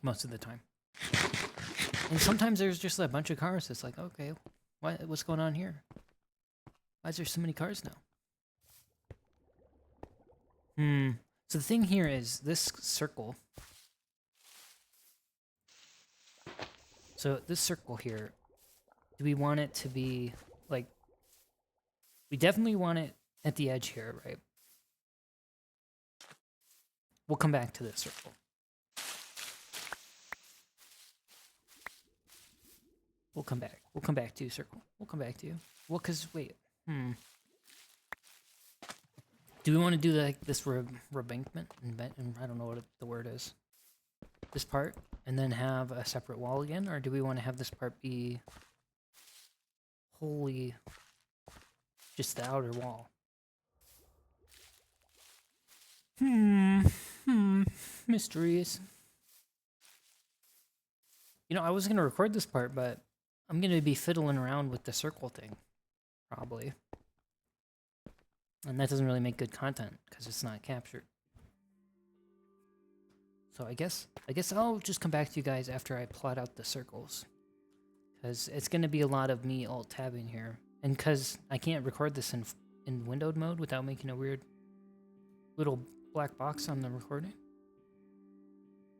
Most of the time. And sometimes there's just a bunch of cars. It's like, okay, what's going on here? Why is there so many cars now? So the thing here is this circle. So this circle here, do we want it to be like, we definitely want it at the edge here, right? We'll come back to this circle. We'll come back. We'll come back to you, circle. We'll come back to you. Well, because, wait. Do we want to do like this rebankment? I don't know what the word is. This part, and then have a separate wall again? Or do we want to have this part be wholly just the outer wall? Mysteries. You know, I was going to record this part, but I'm going to be fiddling around with the circle thing. Probably. And that doesn't really make good content, because it's not captured. So I guess I'll just come back to you guys after I plot out the circles. Because it's going to be a lot of me alt-tabbing here. And because I can't record this in windowed mode without making a weird little black box on the recording.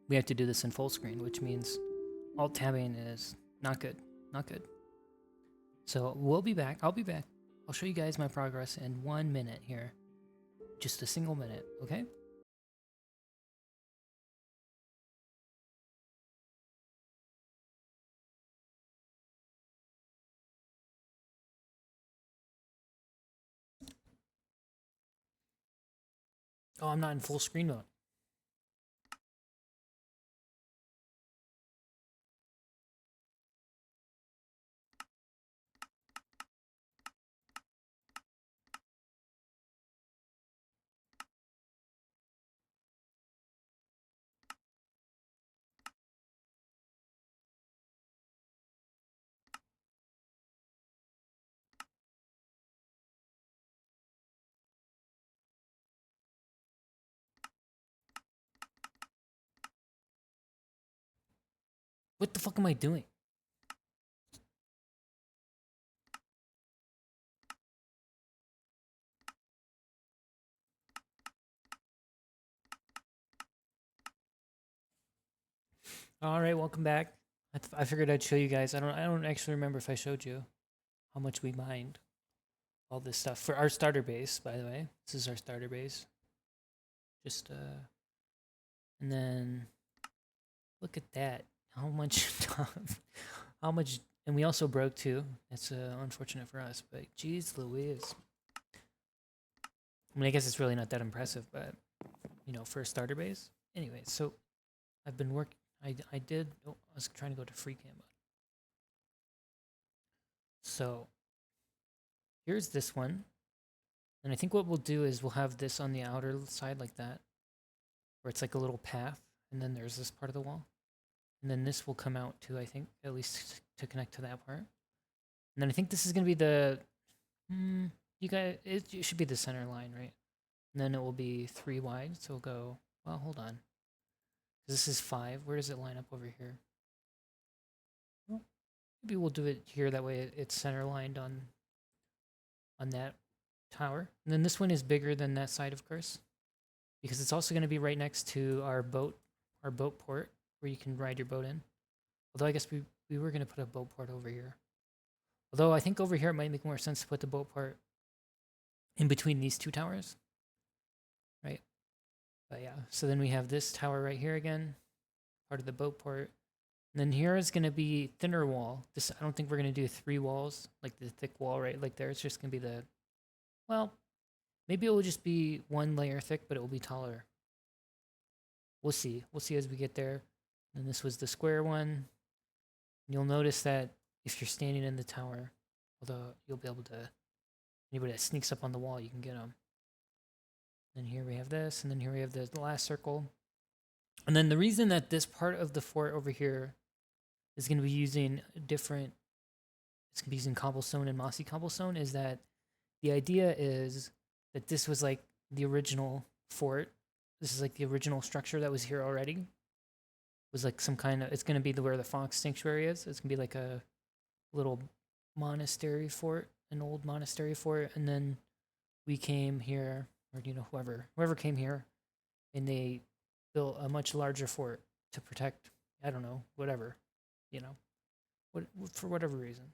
We have to do this in full screen, which means alt-tabbing is not good. Not good. So we'll be back. I'll be back. I'll show you guys my progress in 1 minute here. Just a single minute, okay? Oh, I'm not in full screen mode. What the fuck am I doing? All right, welcome back. I figured I'd show you guys. I don't actually remember if I showed you how much we mined all this stuff for our starter base. By the way, this is our starter base. Just and then look at that. How much? How much? And we also broke too. That's unfortunate for us, but geez, Louise. I mean, I guess it's really not that impressive, but you know, for a starter base. Anyway, so I've been working. I did. Oh, I was trying to go to free cam mode. So here's this one, and I think what we'll do is we'll have this on the outer side like that, where it's like a little path, and then there's this part of the wall, and then this will come out too. I think at least to connect to that part, and then I think this is gonna be the. You guys, it should be the center line, right? And then it will be 3 wide, so we'll go. Well, hold on. This is 5. Where does it line up over here? Well, maybe we'll do it here. That way it's center lined on that tower. And then this one is bigger than that side, of course, because it's also going to be right next to our boat port where you can ride your boat in. Although I guess we were going to put a boat port over here. Although I think over here it might make more sense to put the boat port in between these 2 towers, right? But yeah, so then we have this tower right here again, part of the boat port. And then here is going to be thinner wall. This, I don't think we're going to do 3 walls, like the thick wall right like there. It's just going to be the, well, maybe it will just be 1 layer thick, but it will be taller. We'll see. We'll see as we get there. And this was the square one. You'll notice that if you're standing in the tower, although you'll be able to, anybody that sneaks up on the wall, you can get them. And here we have this, and then here we have the last circle. And then the reason that this part of the fort over here is going to be using different, it's going to be using cobblestone and mossy cobblestone, is that the idea is that this was like the original fort. This is like the original structure that was here already. It was like some kind of, it's going to be where the fox sanctuary is. It's going to be like a little monastery fort, an old monastery fort. And then we came here, or you know, whoever came here, and they built a much larger fort to protect, I don't know, whatever, you know, for whatever reason.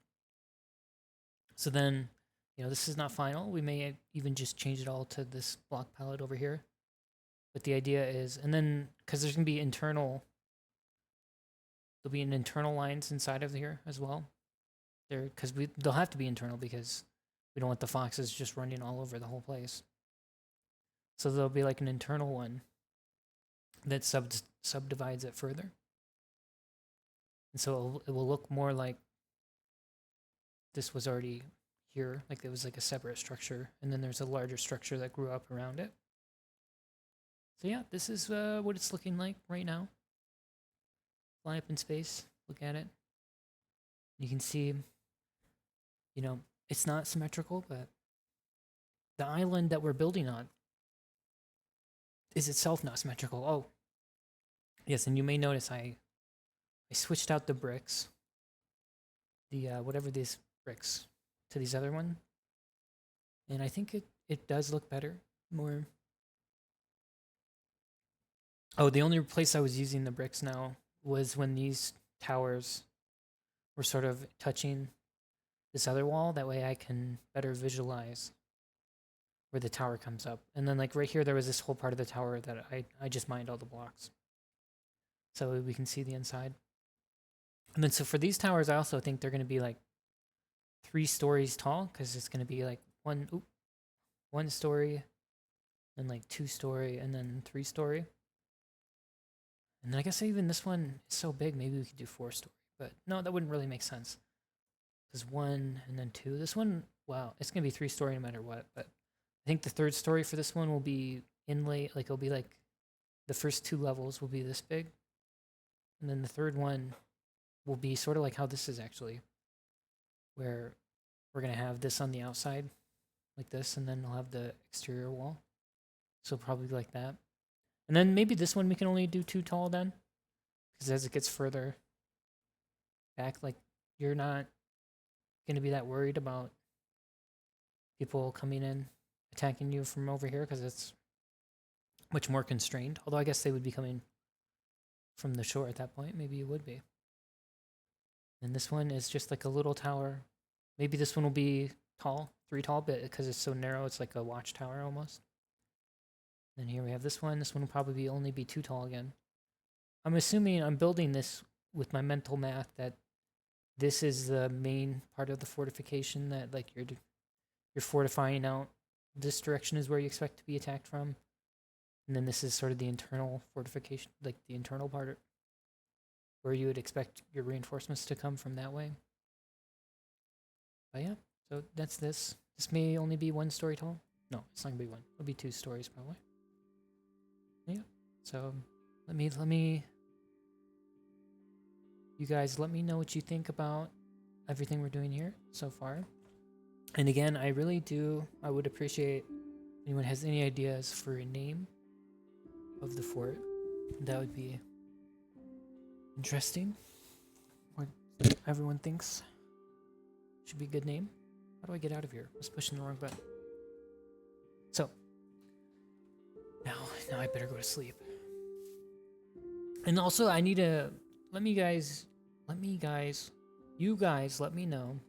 So then, you know, this is not final. We may even just change it all to this block palette over here. But the idea is, and then, because there's going to be there'll be an internal lines inside of here as well. Because they'll have to be internal because we don't want the foxes just running all over the whole place. So there'll be like an internal one that subdivides it further. And so it will look more like this was already here, like it was like a separate structure, and then there's a larger structure that grew up around it. So yeah, this is what it's looking like right now. Fly up in space, look at it. You can see, you know, it's not symmetrical, but the island that we're building on is itself not symmetrical. Oh, yes, and you may notice I switched out the bricks, the whatever these bricks, to these other one, and I think it does look better, more. Oh, the only place I was using the bricks now was when these towers were sort of touching this other wall. That way I can better visualize where the tower comes up. And then like right here, there was this whole part of the tower that I just mined all the blocks. So we can see the inside. And then so for these towers, I also think they're going to be like 3 stories tall, because it's going to be like one story and like 2-story, and then 3-story. And then I guess even this one is so big, maybe we could do 4-story. But no, that wouldn't really make sense. Because 1 and then 2. This one, wow, it's gonna be 3-story no matter what. But I think the 3rd story for this one will be inlay, like it'll be like the first 2 levels will be this big, and then the 3rd one will be sort of like how this is actually, where we're gonna have this on the outside, like this, and then we'll have the exterior wall. So probably like that. And then maybe this one we can only do 2 tall then, because as it gets further back, like you're not gonna be that worried about people coming in attacking you from over here because it's much more constrained. Although I guess they would be coming from the shore at that point. Maybe you would be. And this one is just like a little tower. Maybe this one will be tall, 3 tall, but because it's so narrow, it's like a watchtower almost. Then here we have this one. This one will probably only be 2 tall again. I'm assuming I'm building this with my mental math that this is the main part of the fortification, that like you're fortifying out. This direction is where you expect to be attacked from. And then this is sort of the internal fortification, like the internal part where you would expect your reinforcements to come from that way. But yeah, so that's this. This may only be 1 story tall. No, it's not gonna be 1. It'll be 2 stories probably. Yeah. So let me you guys let me know what you think about everything we're doing here so far. And again, I would appreciate anyone has any ideas for a name of the fort. That would be interesting. What everyone thinks should be a good name. How do I get out of here? I was pushing the wrong button. So now I better go to sleep. And also I need to you guys let me know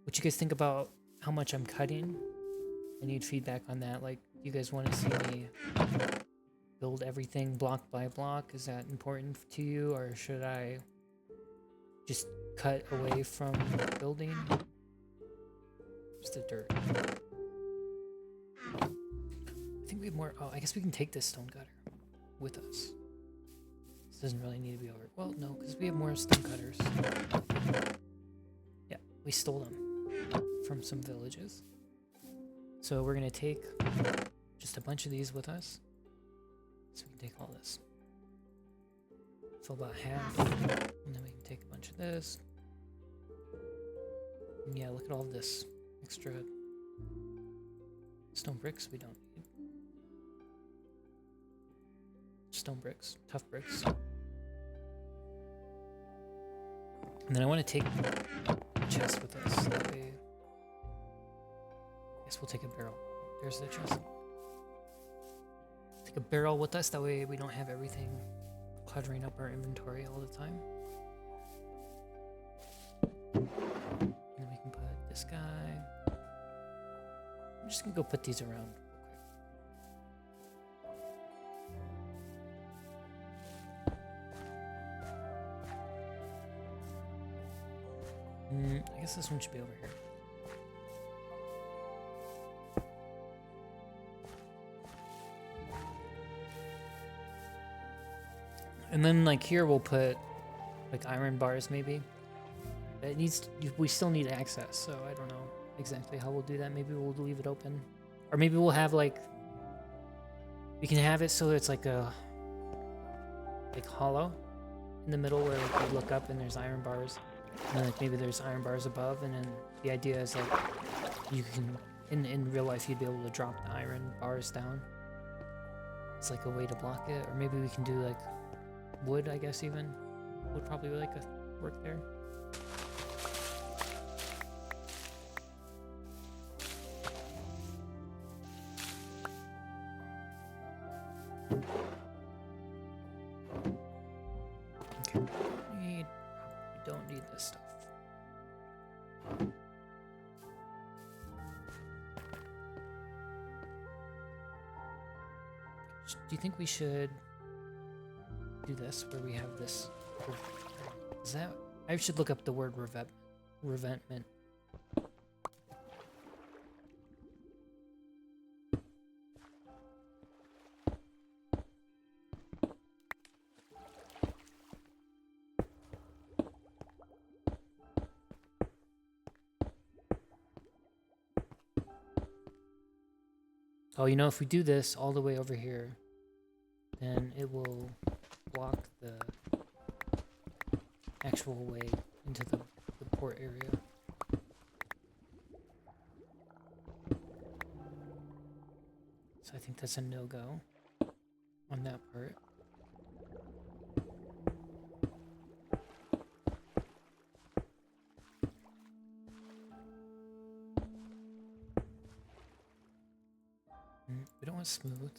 what you guys think about how much I'm cutting. I need feedback on that. Like, you guys want to see me build everything block by block? Is that important to you, or should I just cut away from building? Just the dirt. I think we have more. Oh, I guess we can take this stone cutter with us. This doesn't really need to be over. Well, no, because we have more stone cutters. Yeah, we stole them from some villages. So we're gonna take just a bunch of these with us. So we can take all this. Fill about half. And then we can take a bunch of this. And yeah, look at all this extra stone bricks we don't need. Stone bricks, tough bricks. And then I want to take a chest with us. That way, I guess we'll take a barrel. There's the chest. Take a barrel with us. That way we don't have everything cluttering up our inventory all the time. And then we can put this guy. I'm just gonna go put these around. I guess this one should be over here. And then like here we'll put like iron bars maybe. It needs we still need access, so I don't know exactly how we'll do that. Maybe we'll leave it open. Or maybe we'll have like we can have it so it's like a hollow in the middle where like, you look up and there's iron bars. And then like maybe there's iron bars above, and then the idea is like you can in real life you'd be able to drop the iron bars down. It's like a way to block it. Or maybe we can do like wood, I guess even. Would probably like work there. Okay. We don't need this stuff. Do you think we should do this where we have this? Is that? I should look up the word revetment. So, you know, if we do this all the way over here, then it will block the actual way into the port area. So I think that's a no-go on that part. We don't want smooth.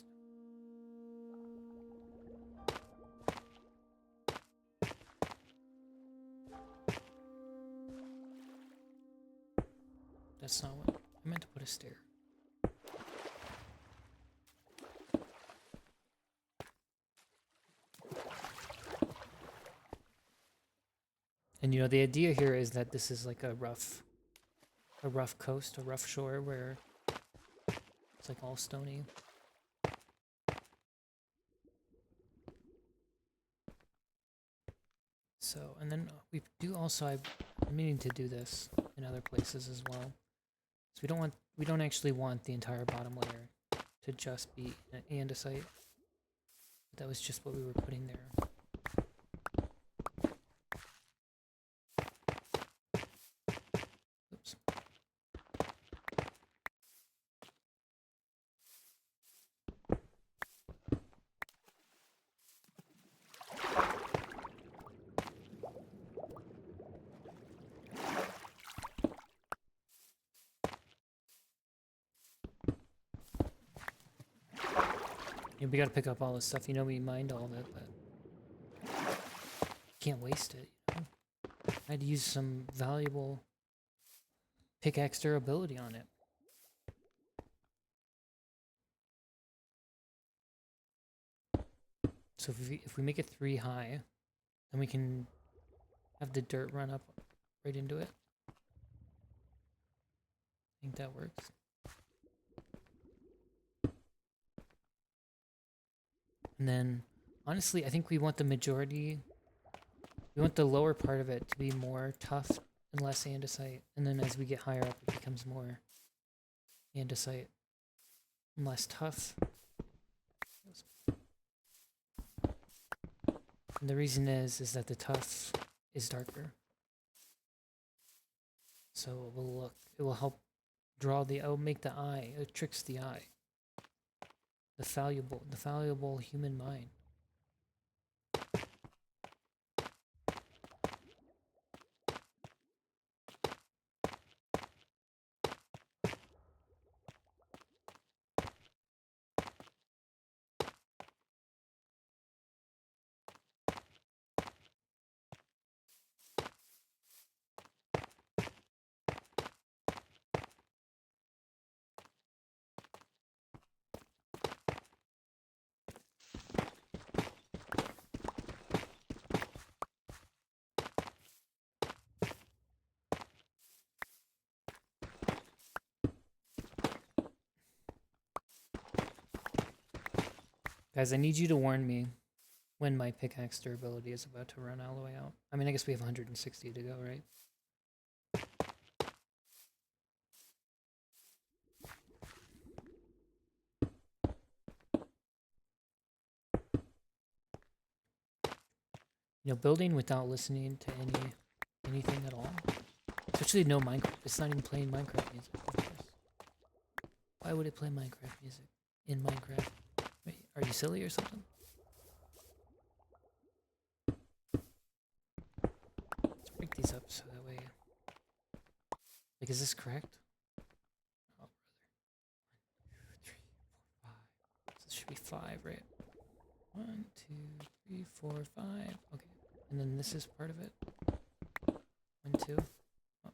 That's not what I meant to put a stair. And you know, the idea here is that this is like a rough coast, a rough shore where it's like all stony. So, and then we do also, I'm meaning to do this in other places as well. So we don't actually want the entire bottom layer to just be andesite. That was just what we were putting there. Oops. Yeah, we gotta pick up all this stuff. You know, we mined all of it, but can't waste it. You know? I had to use some valuable pickaxe durability on it. So if we make it 3 high, then we can have the dirt run up right into it. I think that works. And then, honestly, I think we want the majority, we want the lower part of it to be more tough and less andesite. And then as we get higher up, it becomes more andesite and less tough. And the reason is that the tough is darker. So it will help draw it will make the eye, it tricks the eye. The fallible human mind. Guys, I need you to warn me when my pickaxe durability is about to run all the way out. I mean, I guess we have 160 to go, right? You know, building without listening to anything at all. Especially no Minecraft. It's not even playing Minecraft music, of course. Why would it play Minecraft music in Minecraft? Wait, are you silly or something? Let's break these up so that way... Like, is this correct? Oh, brother. 1, 2, 3, 4, 5. So this should be 5, right? 1, 2, 3, 4, 5. Okay. And then this is part of it. 1, 2. Oh.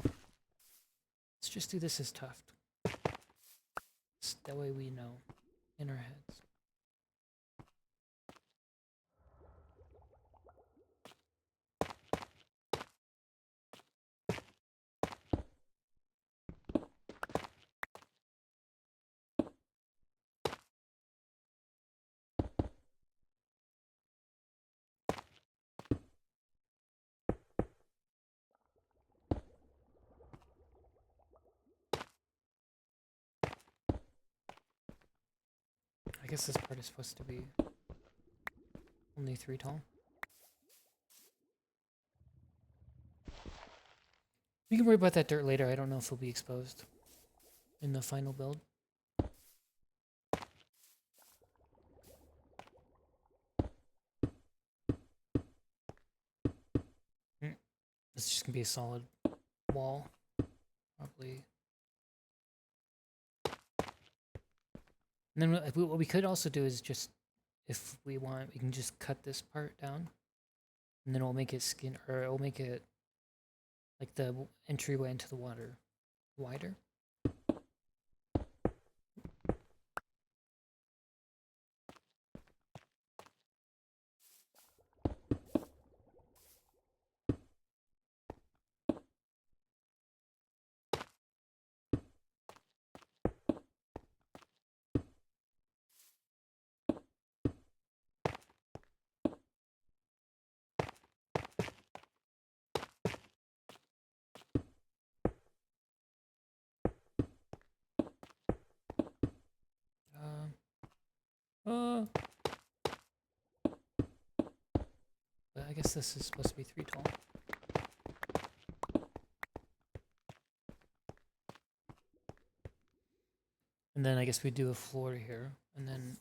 Let's just do this as tuft. That way we know in our heads. guess this part is supposed to be only 3 tall. We can worry about that dirt later. I don't know if it'll be exposed in the final build. It's just gonna be a solid wall, probably. And then what we could also do is just, if we want, we can just cut this part down, and then we'll make it or we'll make it like the entryway into the water wider. But I guess this is supposed to be 3 tall. And then I guess we do a floor here, and then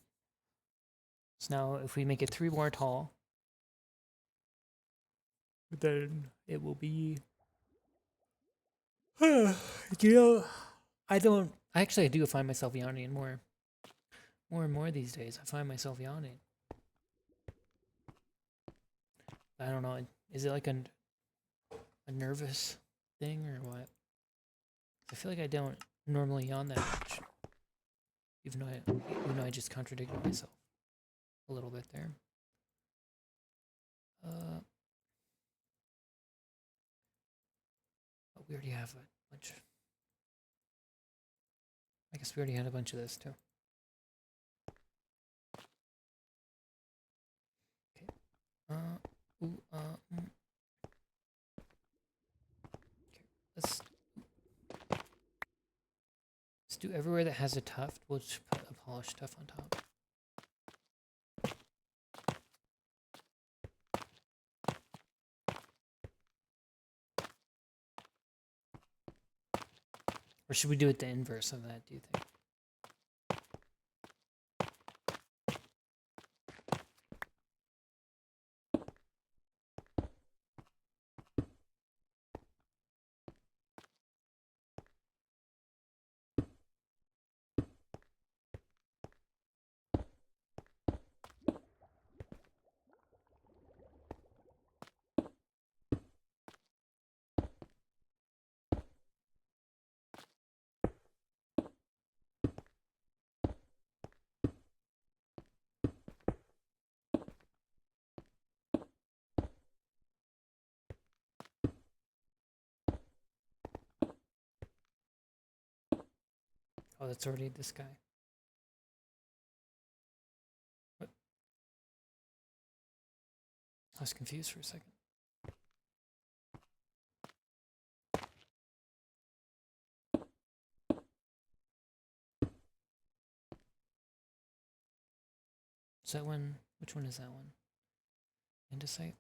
so now if we make it 3 more tall, then it will be. You know, I do find myself yawning more and more these days. I find myself yawning. I don't know. Is it like a nervous thing or what? I feel like I don't normally yawn that much. Even though I just contradicted myself a little bit there. But we already have a bunch. I guess we already had a bunch of this too. Okay. Okay. Let's do everywhere that has a tuft. We'll just put a polished tuft on top. Or should we do it the inverse of that, do you think? Oh, that's already this guy. What? I was confused for a second. Is that one? Which one is that one? Andesite?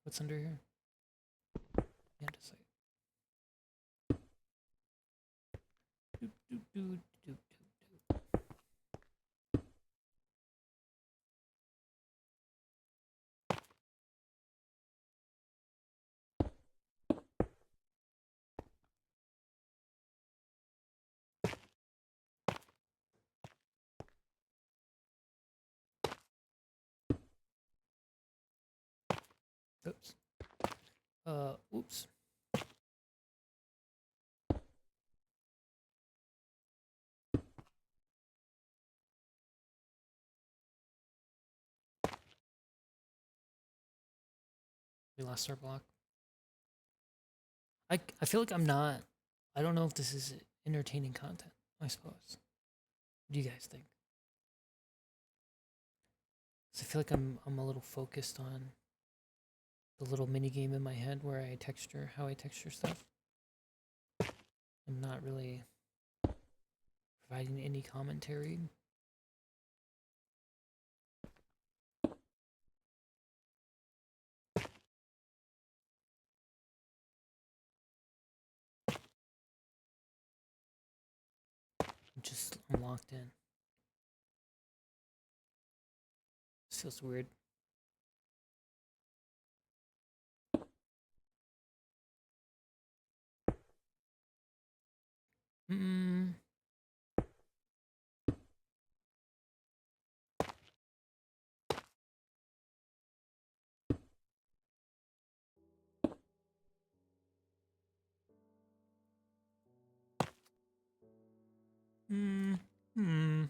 What's under here? Andesite. Doop, doop, doop, doop, doop, doop. Oops. Oops. We lost our block. I feel like I don't know if this is entertaining content, I suppose. What do you guys think? So I feel like I'm a little focused on the little mini game in my head where I texture how I texture stuff. I'm not really providing any commentary. I'm locked in. This feels weird. Hmm. Hmm. Hmm.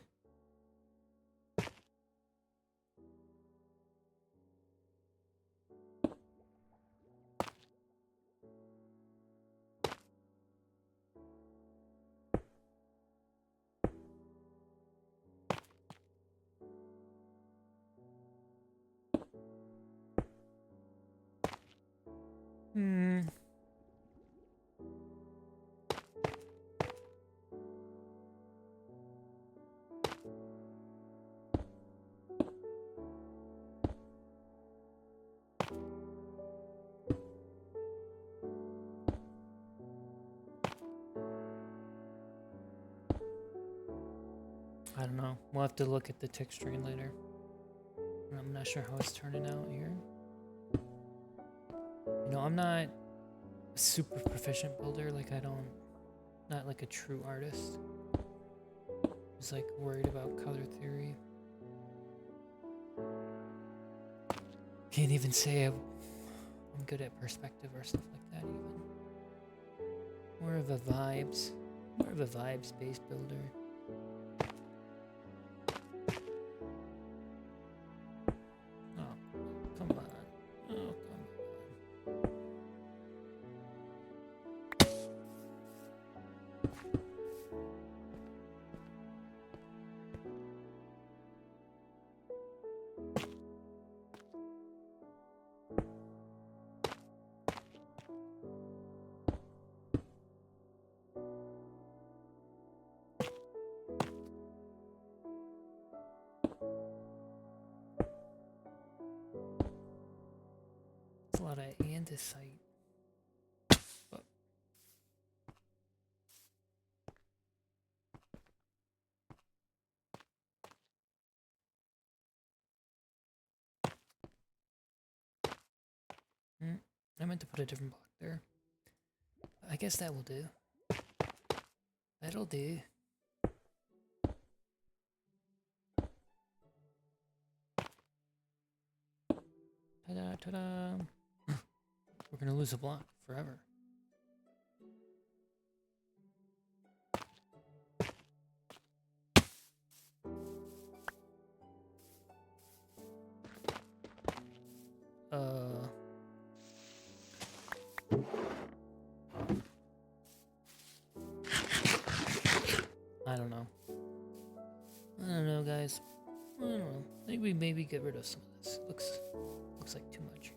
Hmm. I don't know. We'll have to look at the texturing later. I'm not sure how it's turning out here. You know, I'm not a super proficient builder. Like, not like a true artist. Just like worried about color theory. Can't even say I'm good at perspective or stuff like that even. More of a vibes-based builder. Oh, come on. Oh, come on. It's a lot of andesite. But I meant to put a different block there. I guess that will do. That'll do. Ta-da, ta-da. We're gonna lose a block forever. I don't know. I don't know, guys. I don't know. I think we maybe get rid of some of this. Looks like too much.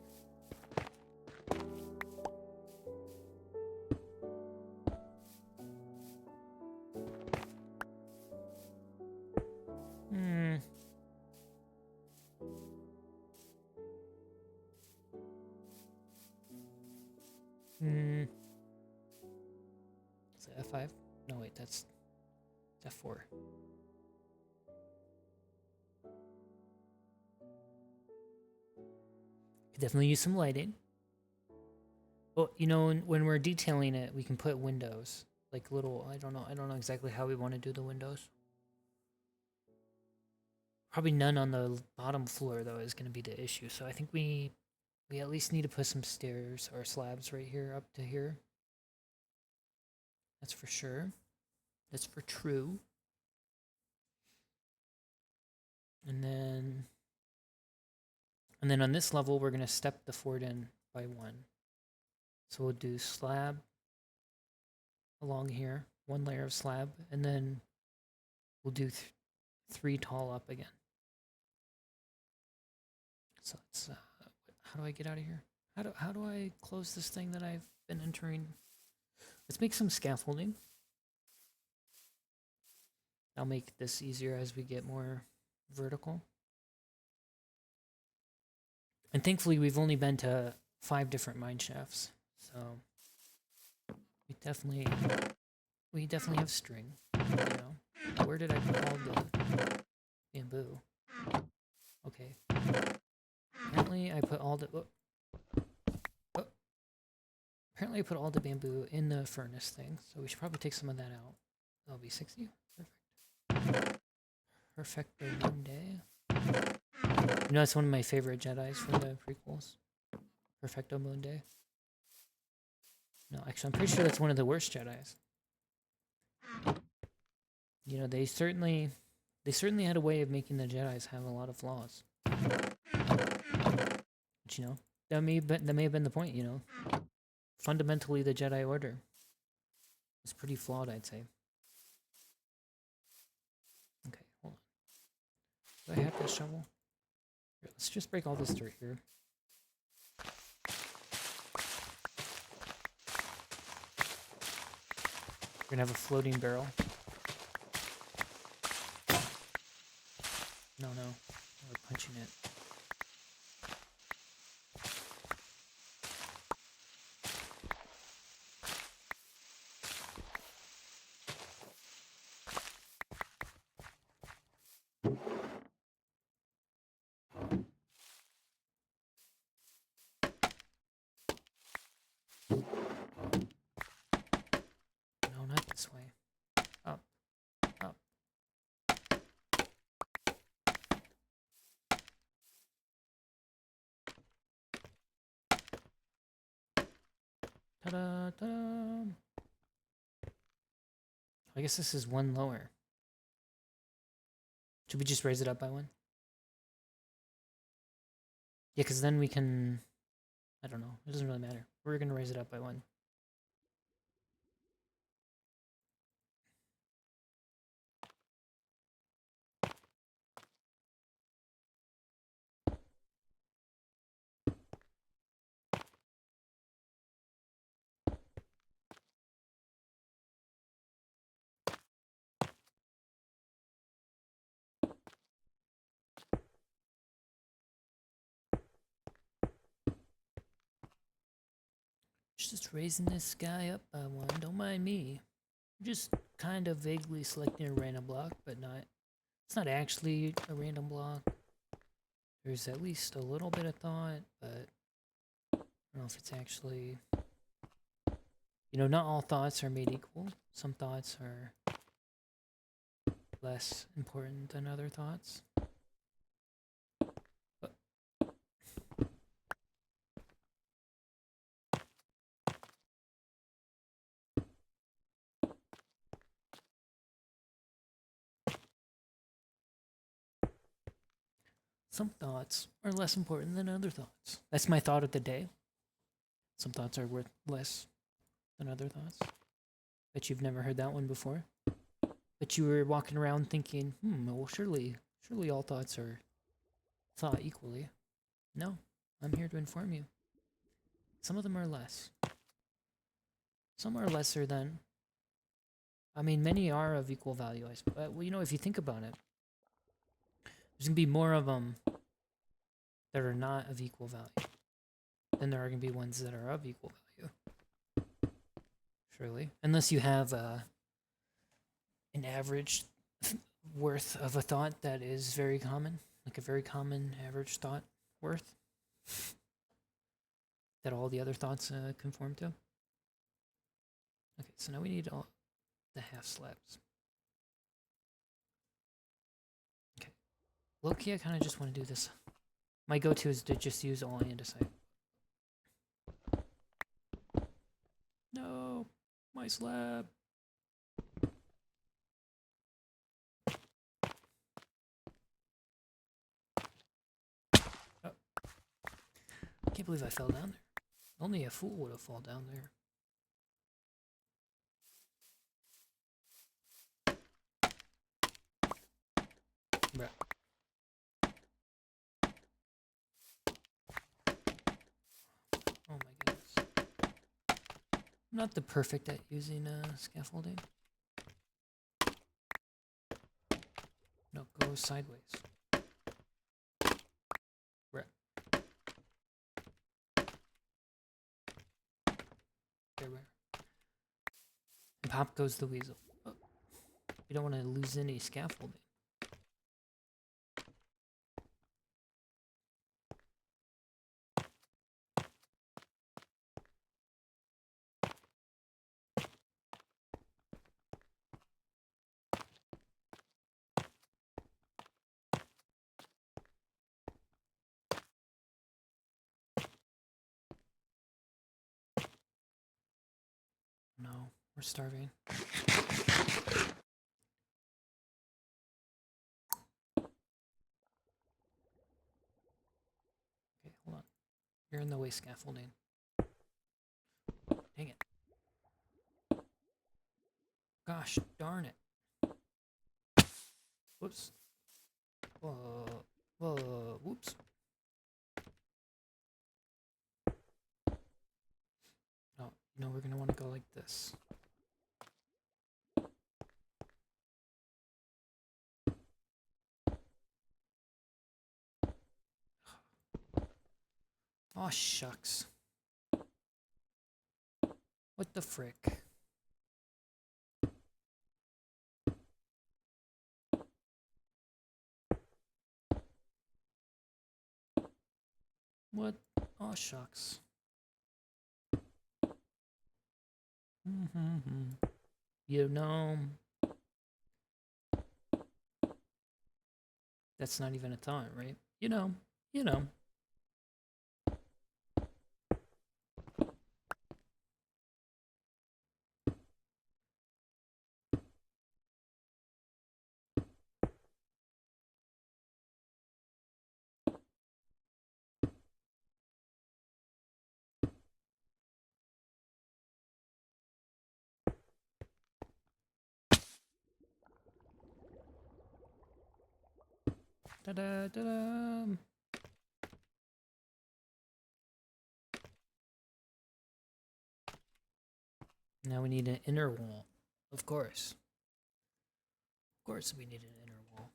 Is it F5? No, wait, that's F4. Could definitely use some lighting. Well, you know, when we're detailing it, we can put windows. Like little, I don't know exactly how we want to do the windows. Probably none on the bottom floor, though, is going to be the issue. So I think we at least need to put some stairs or slabs right here up to here. That's for sure. That's for true. And then on this level, we're going to step the fort in by 1. So we'll do slab along here, 1 layer of slab, and then we'll do 3 tall up again. So let's, how do I get out of here? How do I close this thing that I've been entering? Let's make some scaffolding. I'll make this easier as we get more vertical. And thankfully, we've only been to 5 different mine shafts, so we definitely have string. You know, where did I put all the bamboo? Okay. Apparently, I put all the. Apparently, I put all the bamboo in the furnace thing, so we should probably take some of that out. That'll be 60. Perfect. Perfecto Mundi. You know, it's one of my favorite Jedis from the prequels. Perfecto Mundi. No, actually, I'm pretty sure that's one of the worst Jedis. You know, they certainly had a way of making the Jedis have a lot of flaws. But you know, that may have been the point. You know, fundamentally, the Jedi Order is pretty flawed, I'd say. Okay, hold on. Do I have this shovel? Here, let's just break all this dirt here. We're gonna have a floating barrel. No, we're punching it. No, not this way. Up. Up. Ta-da! Ta-da! I guess this is one lower. Should we just raise it up by one? Yeah, because then we can... I don't know. It doesn't really matter. We're going to raise it up by one. Just raising this guy up by one. Don't mind me. I'm just kind of vaguely selecting a random block, but not... It's not actually a random block. There's at least a little bit of thought, but I don't know if it's actually... You know, not all thoughts are made equal. Some thoughts are less important than other thoughts. But some thoughts are less important than other thoughts. That's my thought of the day. Some thoughts are worth less than other thoughts. Bet you've never heard that one before. But you were walking around thinking, well, surely all thoughts are thought equally. No, I'm here to inform you. Some of them are less. Some are lesser than. I mean, many are of equal value. But, well, you know, if you think about it, there's going to be more of them that are not of equal value than there are going to be ones that are of equal value. Surely. Unless you have an average worth of a thought that is very common. Like a very common average thought worth. That all the other thoughts conform to. Okay, so now we need all the half slabs. Okay. Low-key, I kind of just want to do this. My go-to is to just use all andesite. No! My slab! Oh. I can't believe I fell down there. Only a fool would have fallen down there. Bruh. Not the perfect at using scaffolding. No, go sideways. Right. There we are. And pop goes the weasel. Oh, we don't want to lose any scaffolding. No, we're starving. Okay, hold on. You're in the way, scaffolding. Dang it. Gosh darn it. Whoops. Whoops. Oh, no, we're gonna want to go like this. Oh, shucks. What the frick? What? Oh, shucks. You know, that's not even a taunt, right? You know. Ta-da, ta-da. Now we need an inner wall. Of course. Of course we need an inner wall.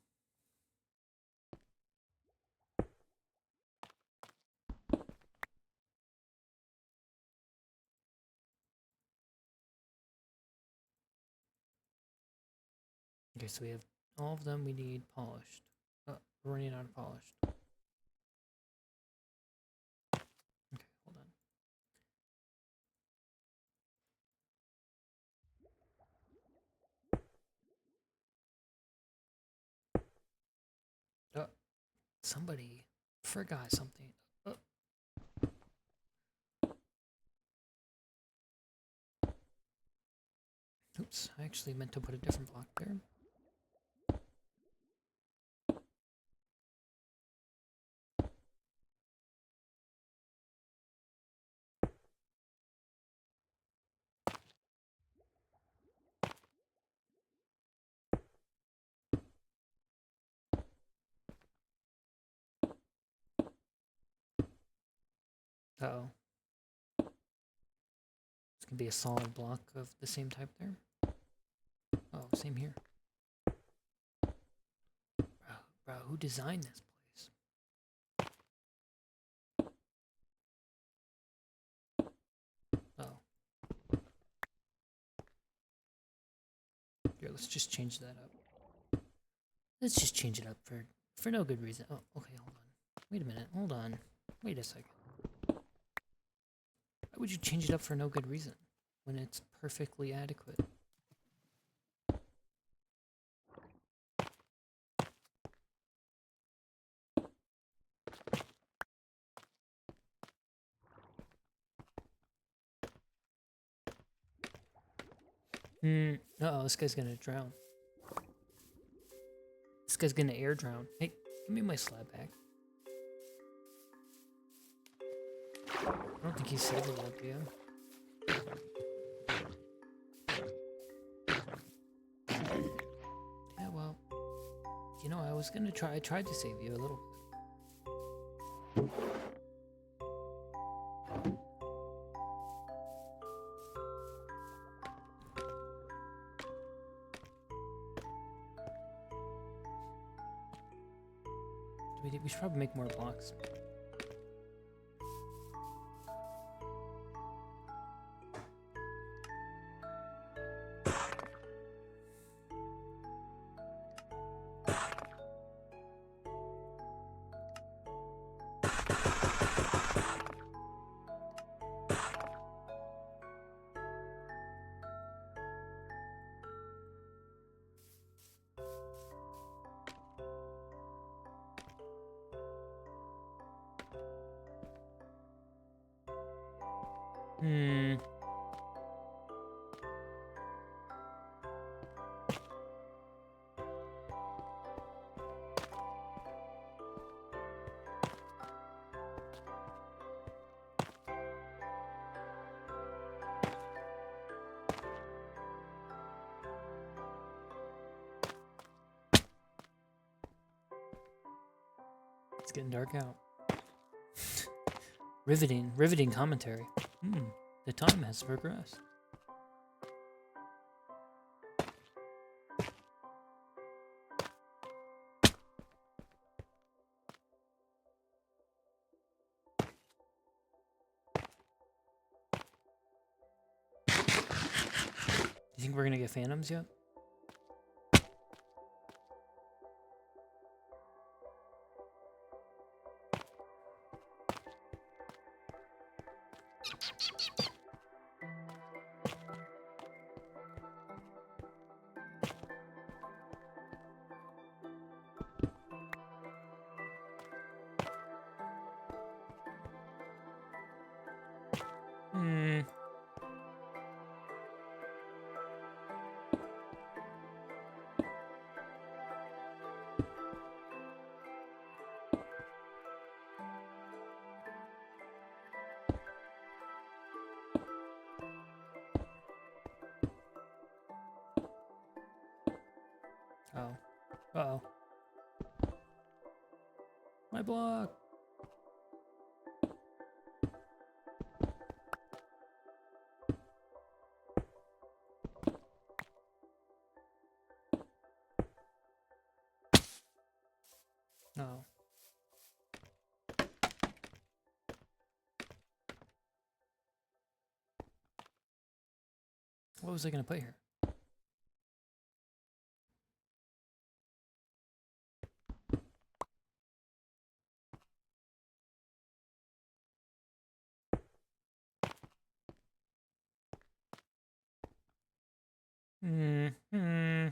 Okay, so we have all of them we need polished. Oh, we're running out of polished. Okay, hold on. Oh, somebody forgot something. Oh. Oops, I actually meant to put a different block there. Uh-oh. It's gonna be a solid block of the same type there. Oh, same here. Bro, who designed this place? Oh. Here, let's just change that up. Let's just change it up for no good reason. Oh, okay, hold on. Wait a minute, hold on. Wait a second. Why would you change it up for no good reason when it's perfectly adequate? Uh-oh, this guy's gonna drown. This guy's gonna air drown. Hey, give me my slab back. I don't think he's savable, do you? Yeah, well, you know, I tried to save you a little bit. We should probably make more blocks. Hmm. It's getting dark out. Riveting commentary. The time has progressed. You think we're gonna get phantoms yet? Hmm. Oh. Uh-oh. My block. No. What was I gonna put here? Hmm. Hmm.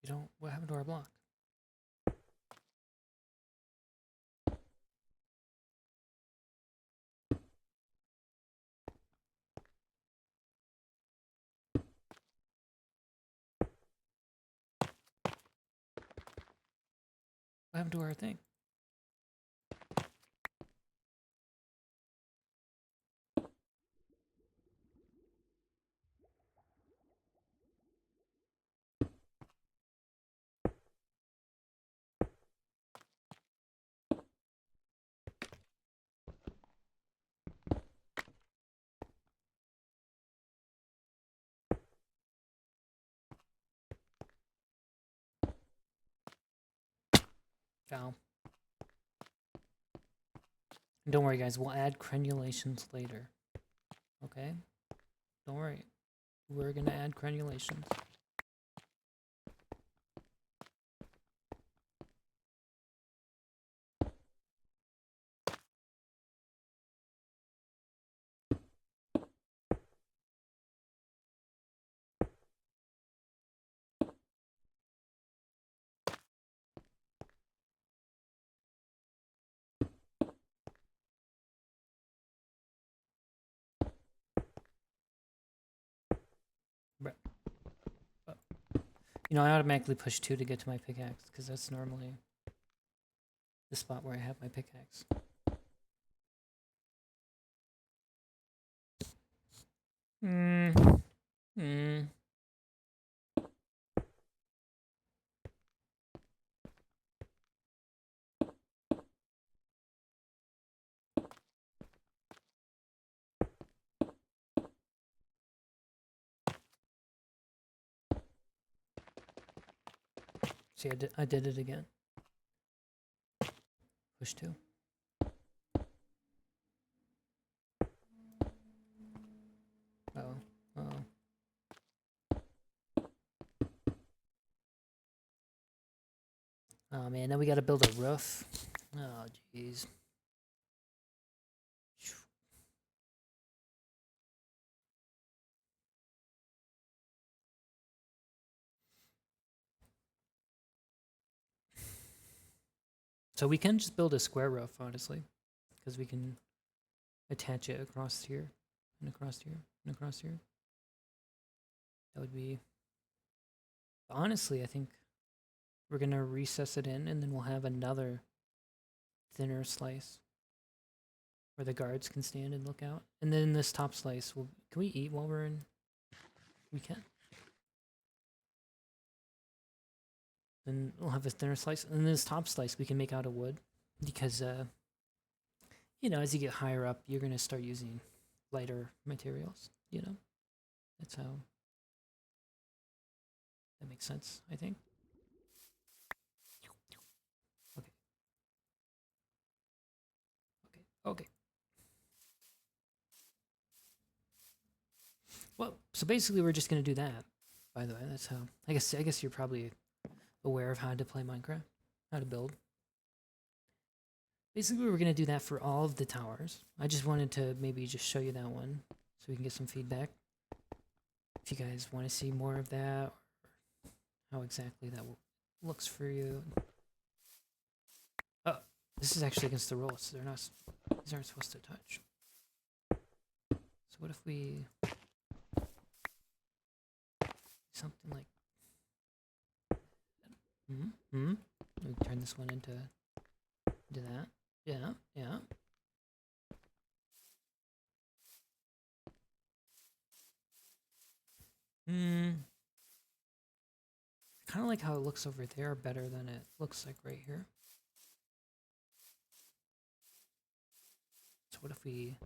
You don't. What happened to our block? What happened to our thing? Ow. Don't worry, guys. We'll add crenulations later. Okay? Don't worry. We're gonna add crenulations. Right. Oh. You know, I automatically push 2 to get to my pickaxe, because that's normally the spot where I have my pickaxe. Hmm. Hmm. See, I did it again. Push 2. Uh-oh. Uh-oh. Oh man, now we gotta build a roof. Oh jeez. So we can just build a square roof, honestly, because we can attach it across here, and across here, and across here. That would be... Honestly, I think we're gonna recess it in, and then we'll have another thinner slice where the guards can stand and look out. And then this top slice, can we eat while we're in? We can. Then we'll have a thinner slice, and then this top slice we can make out of wood, because you know, as you get higher up, you're gonna start using lighter materials. You know, that's how. That makes sense, I think. Okay. Okay. Well, so basically, we're just gonna do that. By the way, that's how. I guess you're probably aware of how to play Minecraft, how to build. Basically, we're gonna do that for all of the towers. I just wanted to maybe just show you that one, so we can get some feedback. If you guys want to see more of that, or how exactly that looks for you. Oh, this is actually against the rules. They're not. These aren't supposed to touch. So what if we something like? We turn this one into that. Yeah. Kind of like how it looks over there better than it looks like right here. So what if we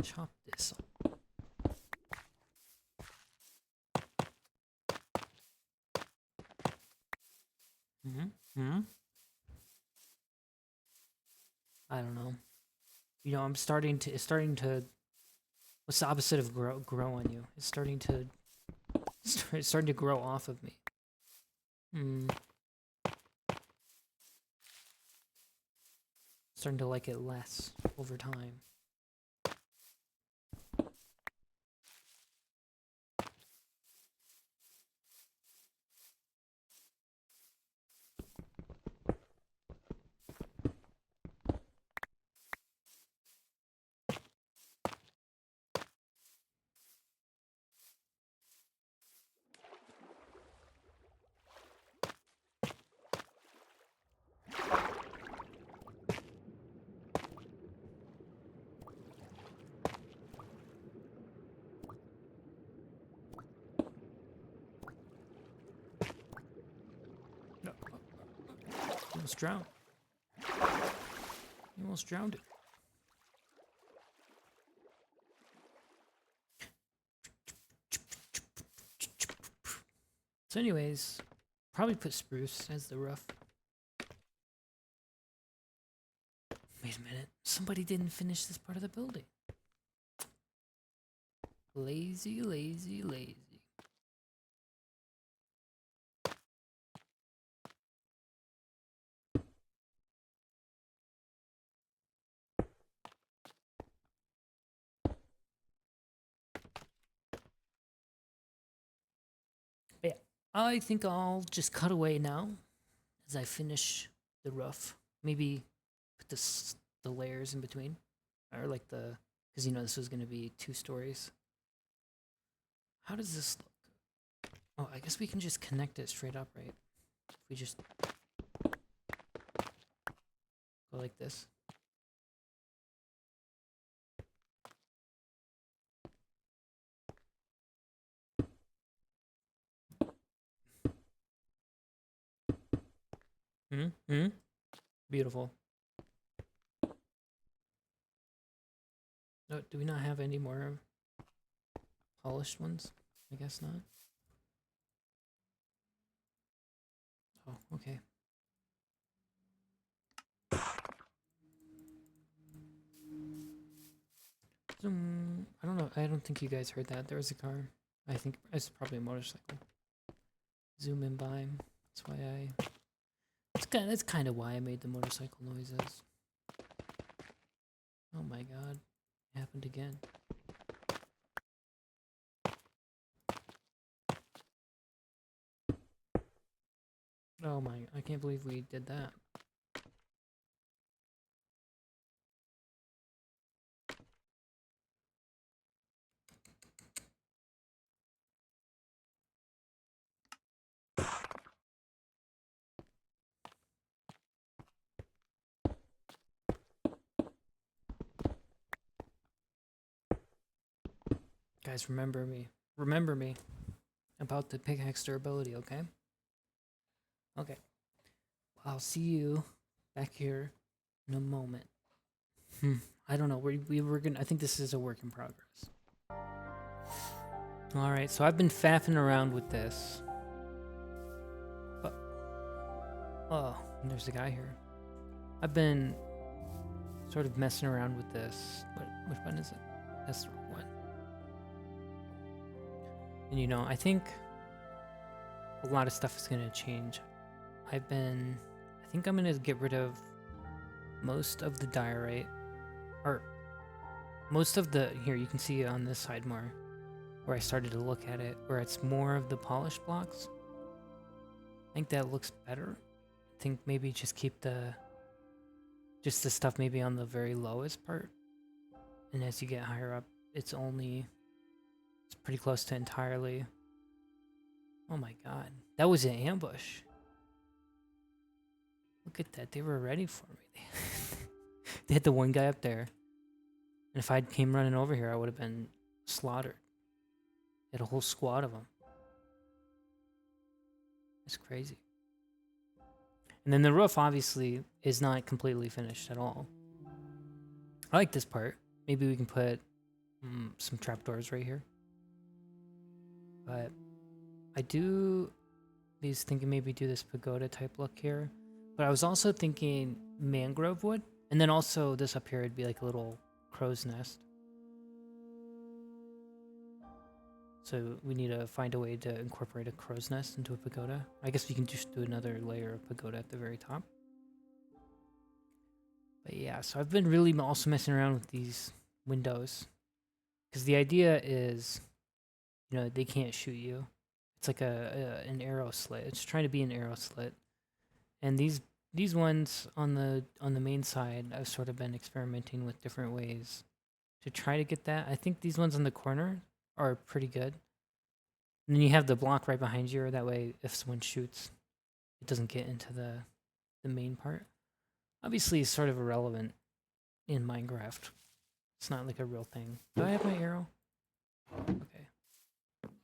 chop this up? I don't know. You know, it's starting to, what's the opposite of grow on you? It's starting to grow off of me. Starting to like it less over time. Almost drowned. You almost drowned it. So anyways, probably put spruce as the roof. Wait a minute. Somebody didn't finish this part of the building. Lazy. But yeah, I think I'll just cut away now as I finish the roof. Maybe put the layers in between, or like because you know this was going to be 2 stories. How does this look? Oh, I guess we can just connect it straight up, right? If we just go like this. Beautiful. No, do we not have any more polished ones? I guess not. Oh, okay. Zoom. I don't know. I don't think you guys heard that. There was a car. I think it's probably a motorcycle. Zoom in by. That's why I. That's kind of why I made the motorcycle noises. Oh my god. It happened again. Oh my, I can't believe we did that. Guys, remember me. Remember me about the pickaxe durability, okay? Okay. I'll see you back here in a moment. I don't know. We were gonna. I think this is a work in progress. All right. So I've been faffing around with this. Oh, there's a guy here. I've been sort of messing around with this. Which one is it? That's the wrong one. And you know, I think a lot of stuff is gonna change. I think I'm gonna get rid of most of the diorite, or most of the, here you can see on this side more, where I started to look at it, where it's more of the polished blocks. I think that looks better. I think maybe just keep the stuff maybe on the very lowest part. And as you get higher up, it's pretty close to entirely. Oh my god. That was an ambush. Look at that. They were ready for me. They hit the one guy up there. And if I came running over here, I would have been slaughtered. They had a whole squad of them. It's crazy. And then the roof obviously is not completely finished at all. I like this part. Maybe we can put some trapdoors right here. But I was thinking maybe do this pagoda type look here. But I was also thinking mangrove wood. And then also this up here would be like a little crow's nest. So we need to find a way to incorporate a crow's nest into a pagoda. I guess we can just do another layer of pagoda at the very top. But yeah, so I've been really also messing around with these windows. Because the idea is, you know, they can't shoot you. It's like an arrow slit. It's trying to be an arrow slit. And these ones on the main side, I've sort of been experimenting with different ways to try to get that. I think these ones on the corner are pretty good. And then you have the block right behind you, or that way if someone shoots, it doesn't get into the main part. Obviously, it's sort of irrelevant in Minecraft. It's not like a real thing. Do I have my arrow? Okay.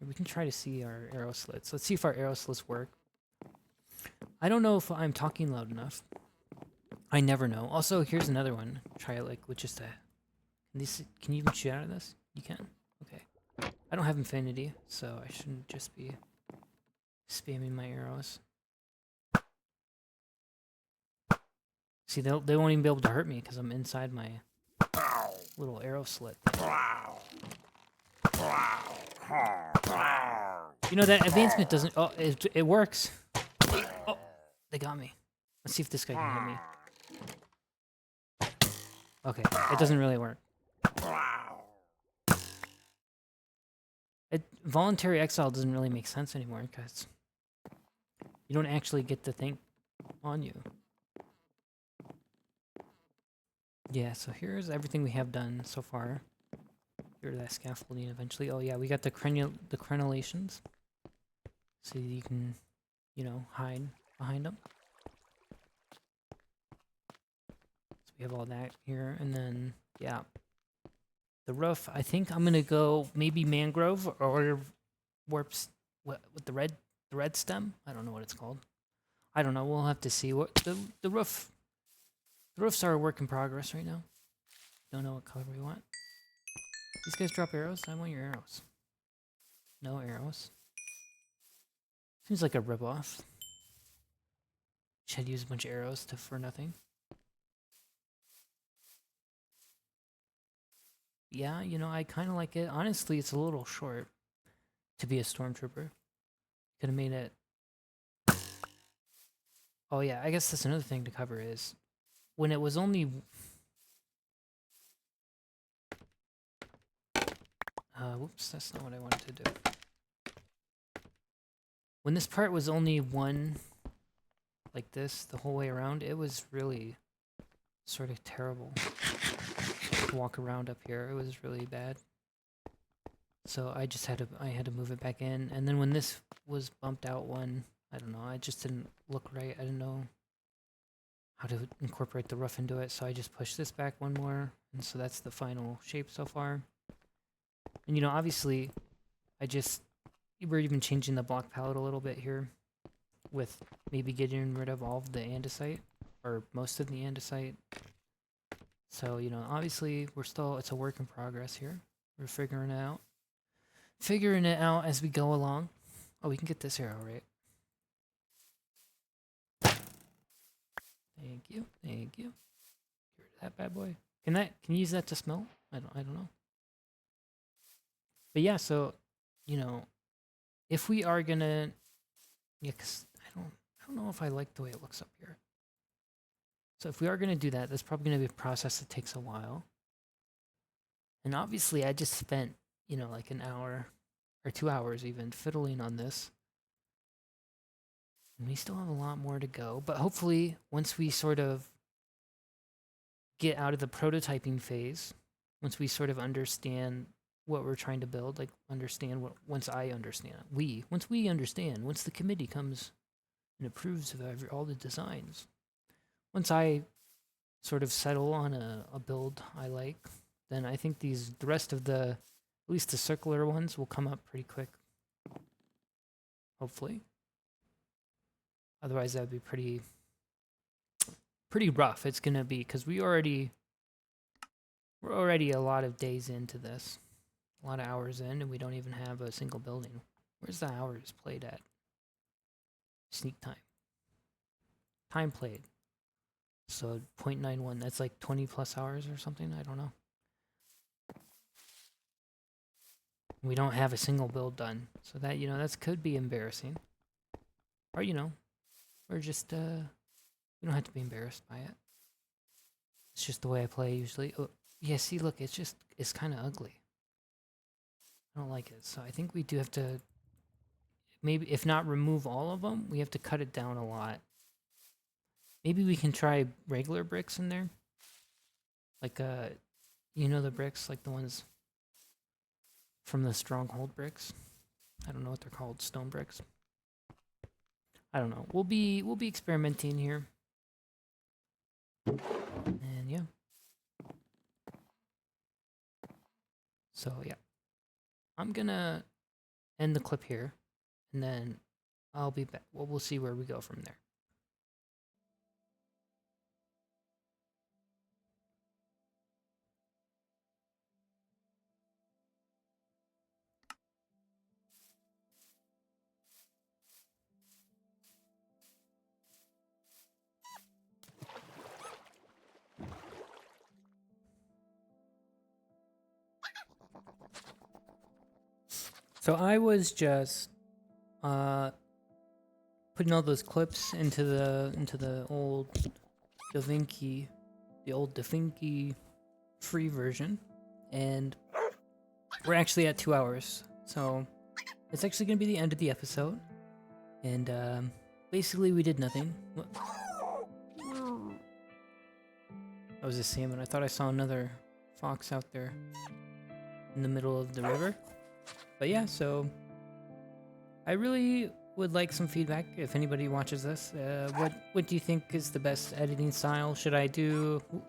We can try to see our arrow slits. Let's see if our arrow slits work. I don't know if I'm talking loud enough. I never know. Also, here's another one. Try it like with just a... Can you even shoot out of this? You can? Okay. I don't have infinity, so I shouldn't just be spamming my arrows. See, they won't even be able to hurt me because I'm inside my little arrow slit. You know, that advancement doesn't... Oh, it works. Oh, they got me. Let's see if this guy can hit me. Okay, it doesn't really work. Voluntary exile doesn't really make sense anymore because you don't actually get the thing on you. Yeah, so here's everything we have done so far. Here's that scaffolding eventually. Oh yeah, we got the crenellations. So you can, you know, hide behind them. So we have all that here, and then, yeah. The roof, I think I'm gonna go maybe mangrove or warps with the red stem. I don't know what it's called. I don't know. We'll have to see. What the roof. The roofs are a work in progress right now. Don't know what color we want. These guys drop arrows. I want your arrows. No arrows. Seems like a ripoff. Just had to use a bunch of arrows for nothing. Yeah, you know, I kind of like it. Honestly, it's a little short to be a stormtrooper. Could have made it. Oh yeah, I guess that's another thing to cover is when it was only. Whoops, that's not what I wanted to do. When this part was only one like this the whole way around, it was really sort of terrible to walk around up here. It was really bad. So I just had to move it back in. And then when this was bumped out one, I don't know, it just didn't look right. I didn't know how to incorporate the roof into it, so I just pushed this back one more, and so that's the final shape so far. And you know, obviously, we're even changing the block palette a little bit here, with maybe getting rid of all of the andesite, or most of the andesite. So, you know, obviously, it's a work in progress here. We're figuring it out as we go along. Oh, we can get this arrow, right? Thank you. Get rid of that bad boy. Can you use that to smelt? I don't know. But yeah, so, you know, if we are gonna, yeah, cause I don't know if I like the way it looks up here. So if we are gonna do that, that's probably gonna be a process that takes a while. And obviously I just spent, you know, like an hour or 2 hours even fiddling on this. And we still have a lot more to go, but hopefully once we sort of get out of the prototyping phase, once we sort of understand what we're trying to build, like once we understand, once the committee comes and approves of all the designs, once I sort of settle on a build I like, then I think the rest of at least the circular ones will come up pretty quick. Hopefully. Otherwise, that would be pretty rough. It's gonna be, because we're already a lot of days into this, a lot of hours in, and we don't even have a single building. Where's the hours played at? Sneak time. Time played. So 0.91. That's like 20 plus hours or something. I don't know. We don't have a single build done, so that, you know, that could be embarrassing. Or, you know, we're just we don't have to be embarrassed by it. It's just the way I play usually. Oh, yeah, see, look, it's kind of ugly. I don't like it. So I think we do have to, maybe, if not remove all of them, we have to cut it down a lot. Maybe we can try regular bricks in there. Like, you know, the bricks, like the ones from the stronghold bricks. I don't know what they're called, stone bricks. I don't know. We'll be experimenting here. And yeah. So yeah. I'm gonna end the clip here, and then I'll be back. Well, we'll see where we go from there. So I was just putting all those clips into the old DaVinci, free version, and we're actually at 2 hours. So it's actually gonna be the end of the episode, and basically we did nothing. That was a salmon. I thought I saw another fox out there in the middle of the river. But yeah, so I really would like some feedback if anybody watches this. What do you think is the best editing style? Should I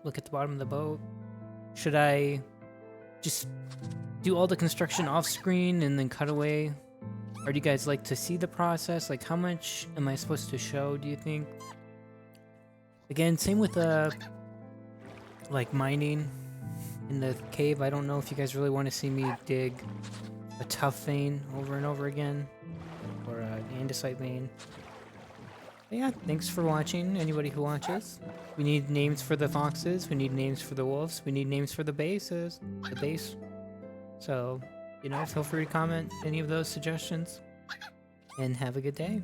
look at the bottom of the boat? Should I just do all the construction off screen and then cut away? Or do you guys like to see the process? Like, how much am I supposed to show, do you think? Again, same with like mining in the cave. I don't know if you guys really want to see me dig a tough vein over and over again, or an andesite vein. But yeah, thanks for watching, anybody who watches. We need names for the foxes, we need names for the wolves, we need names for the bases. The base. So, you know, feel free to comment any of those suggestions. And have a good day.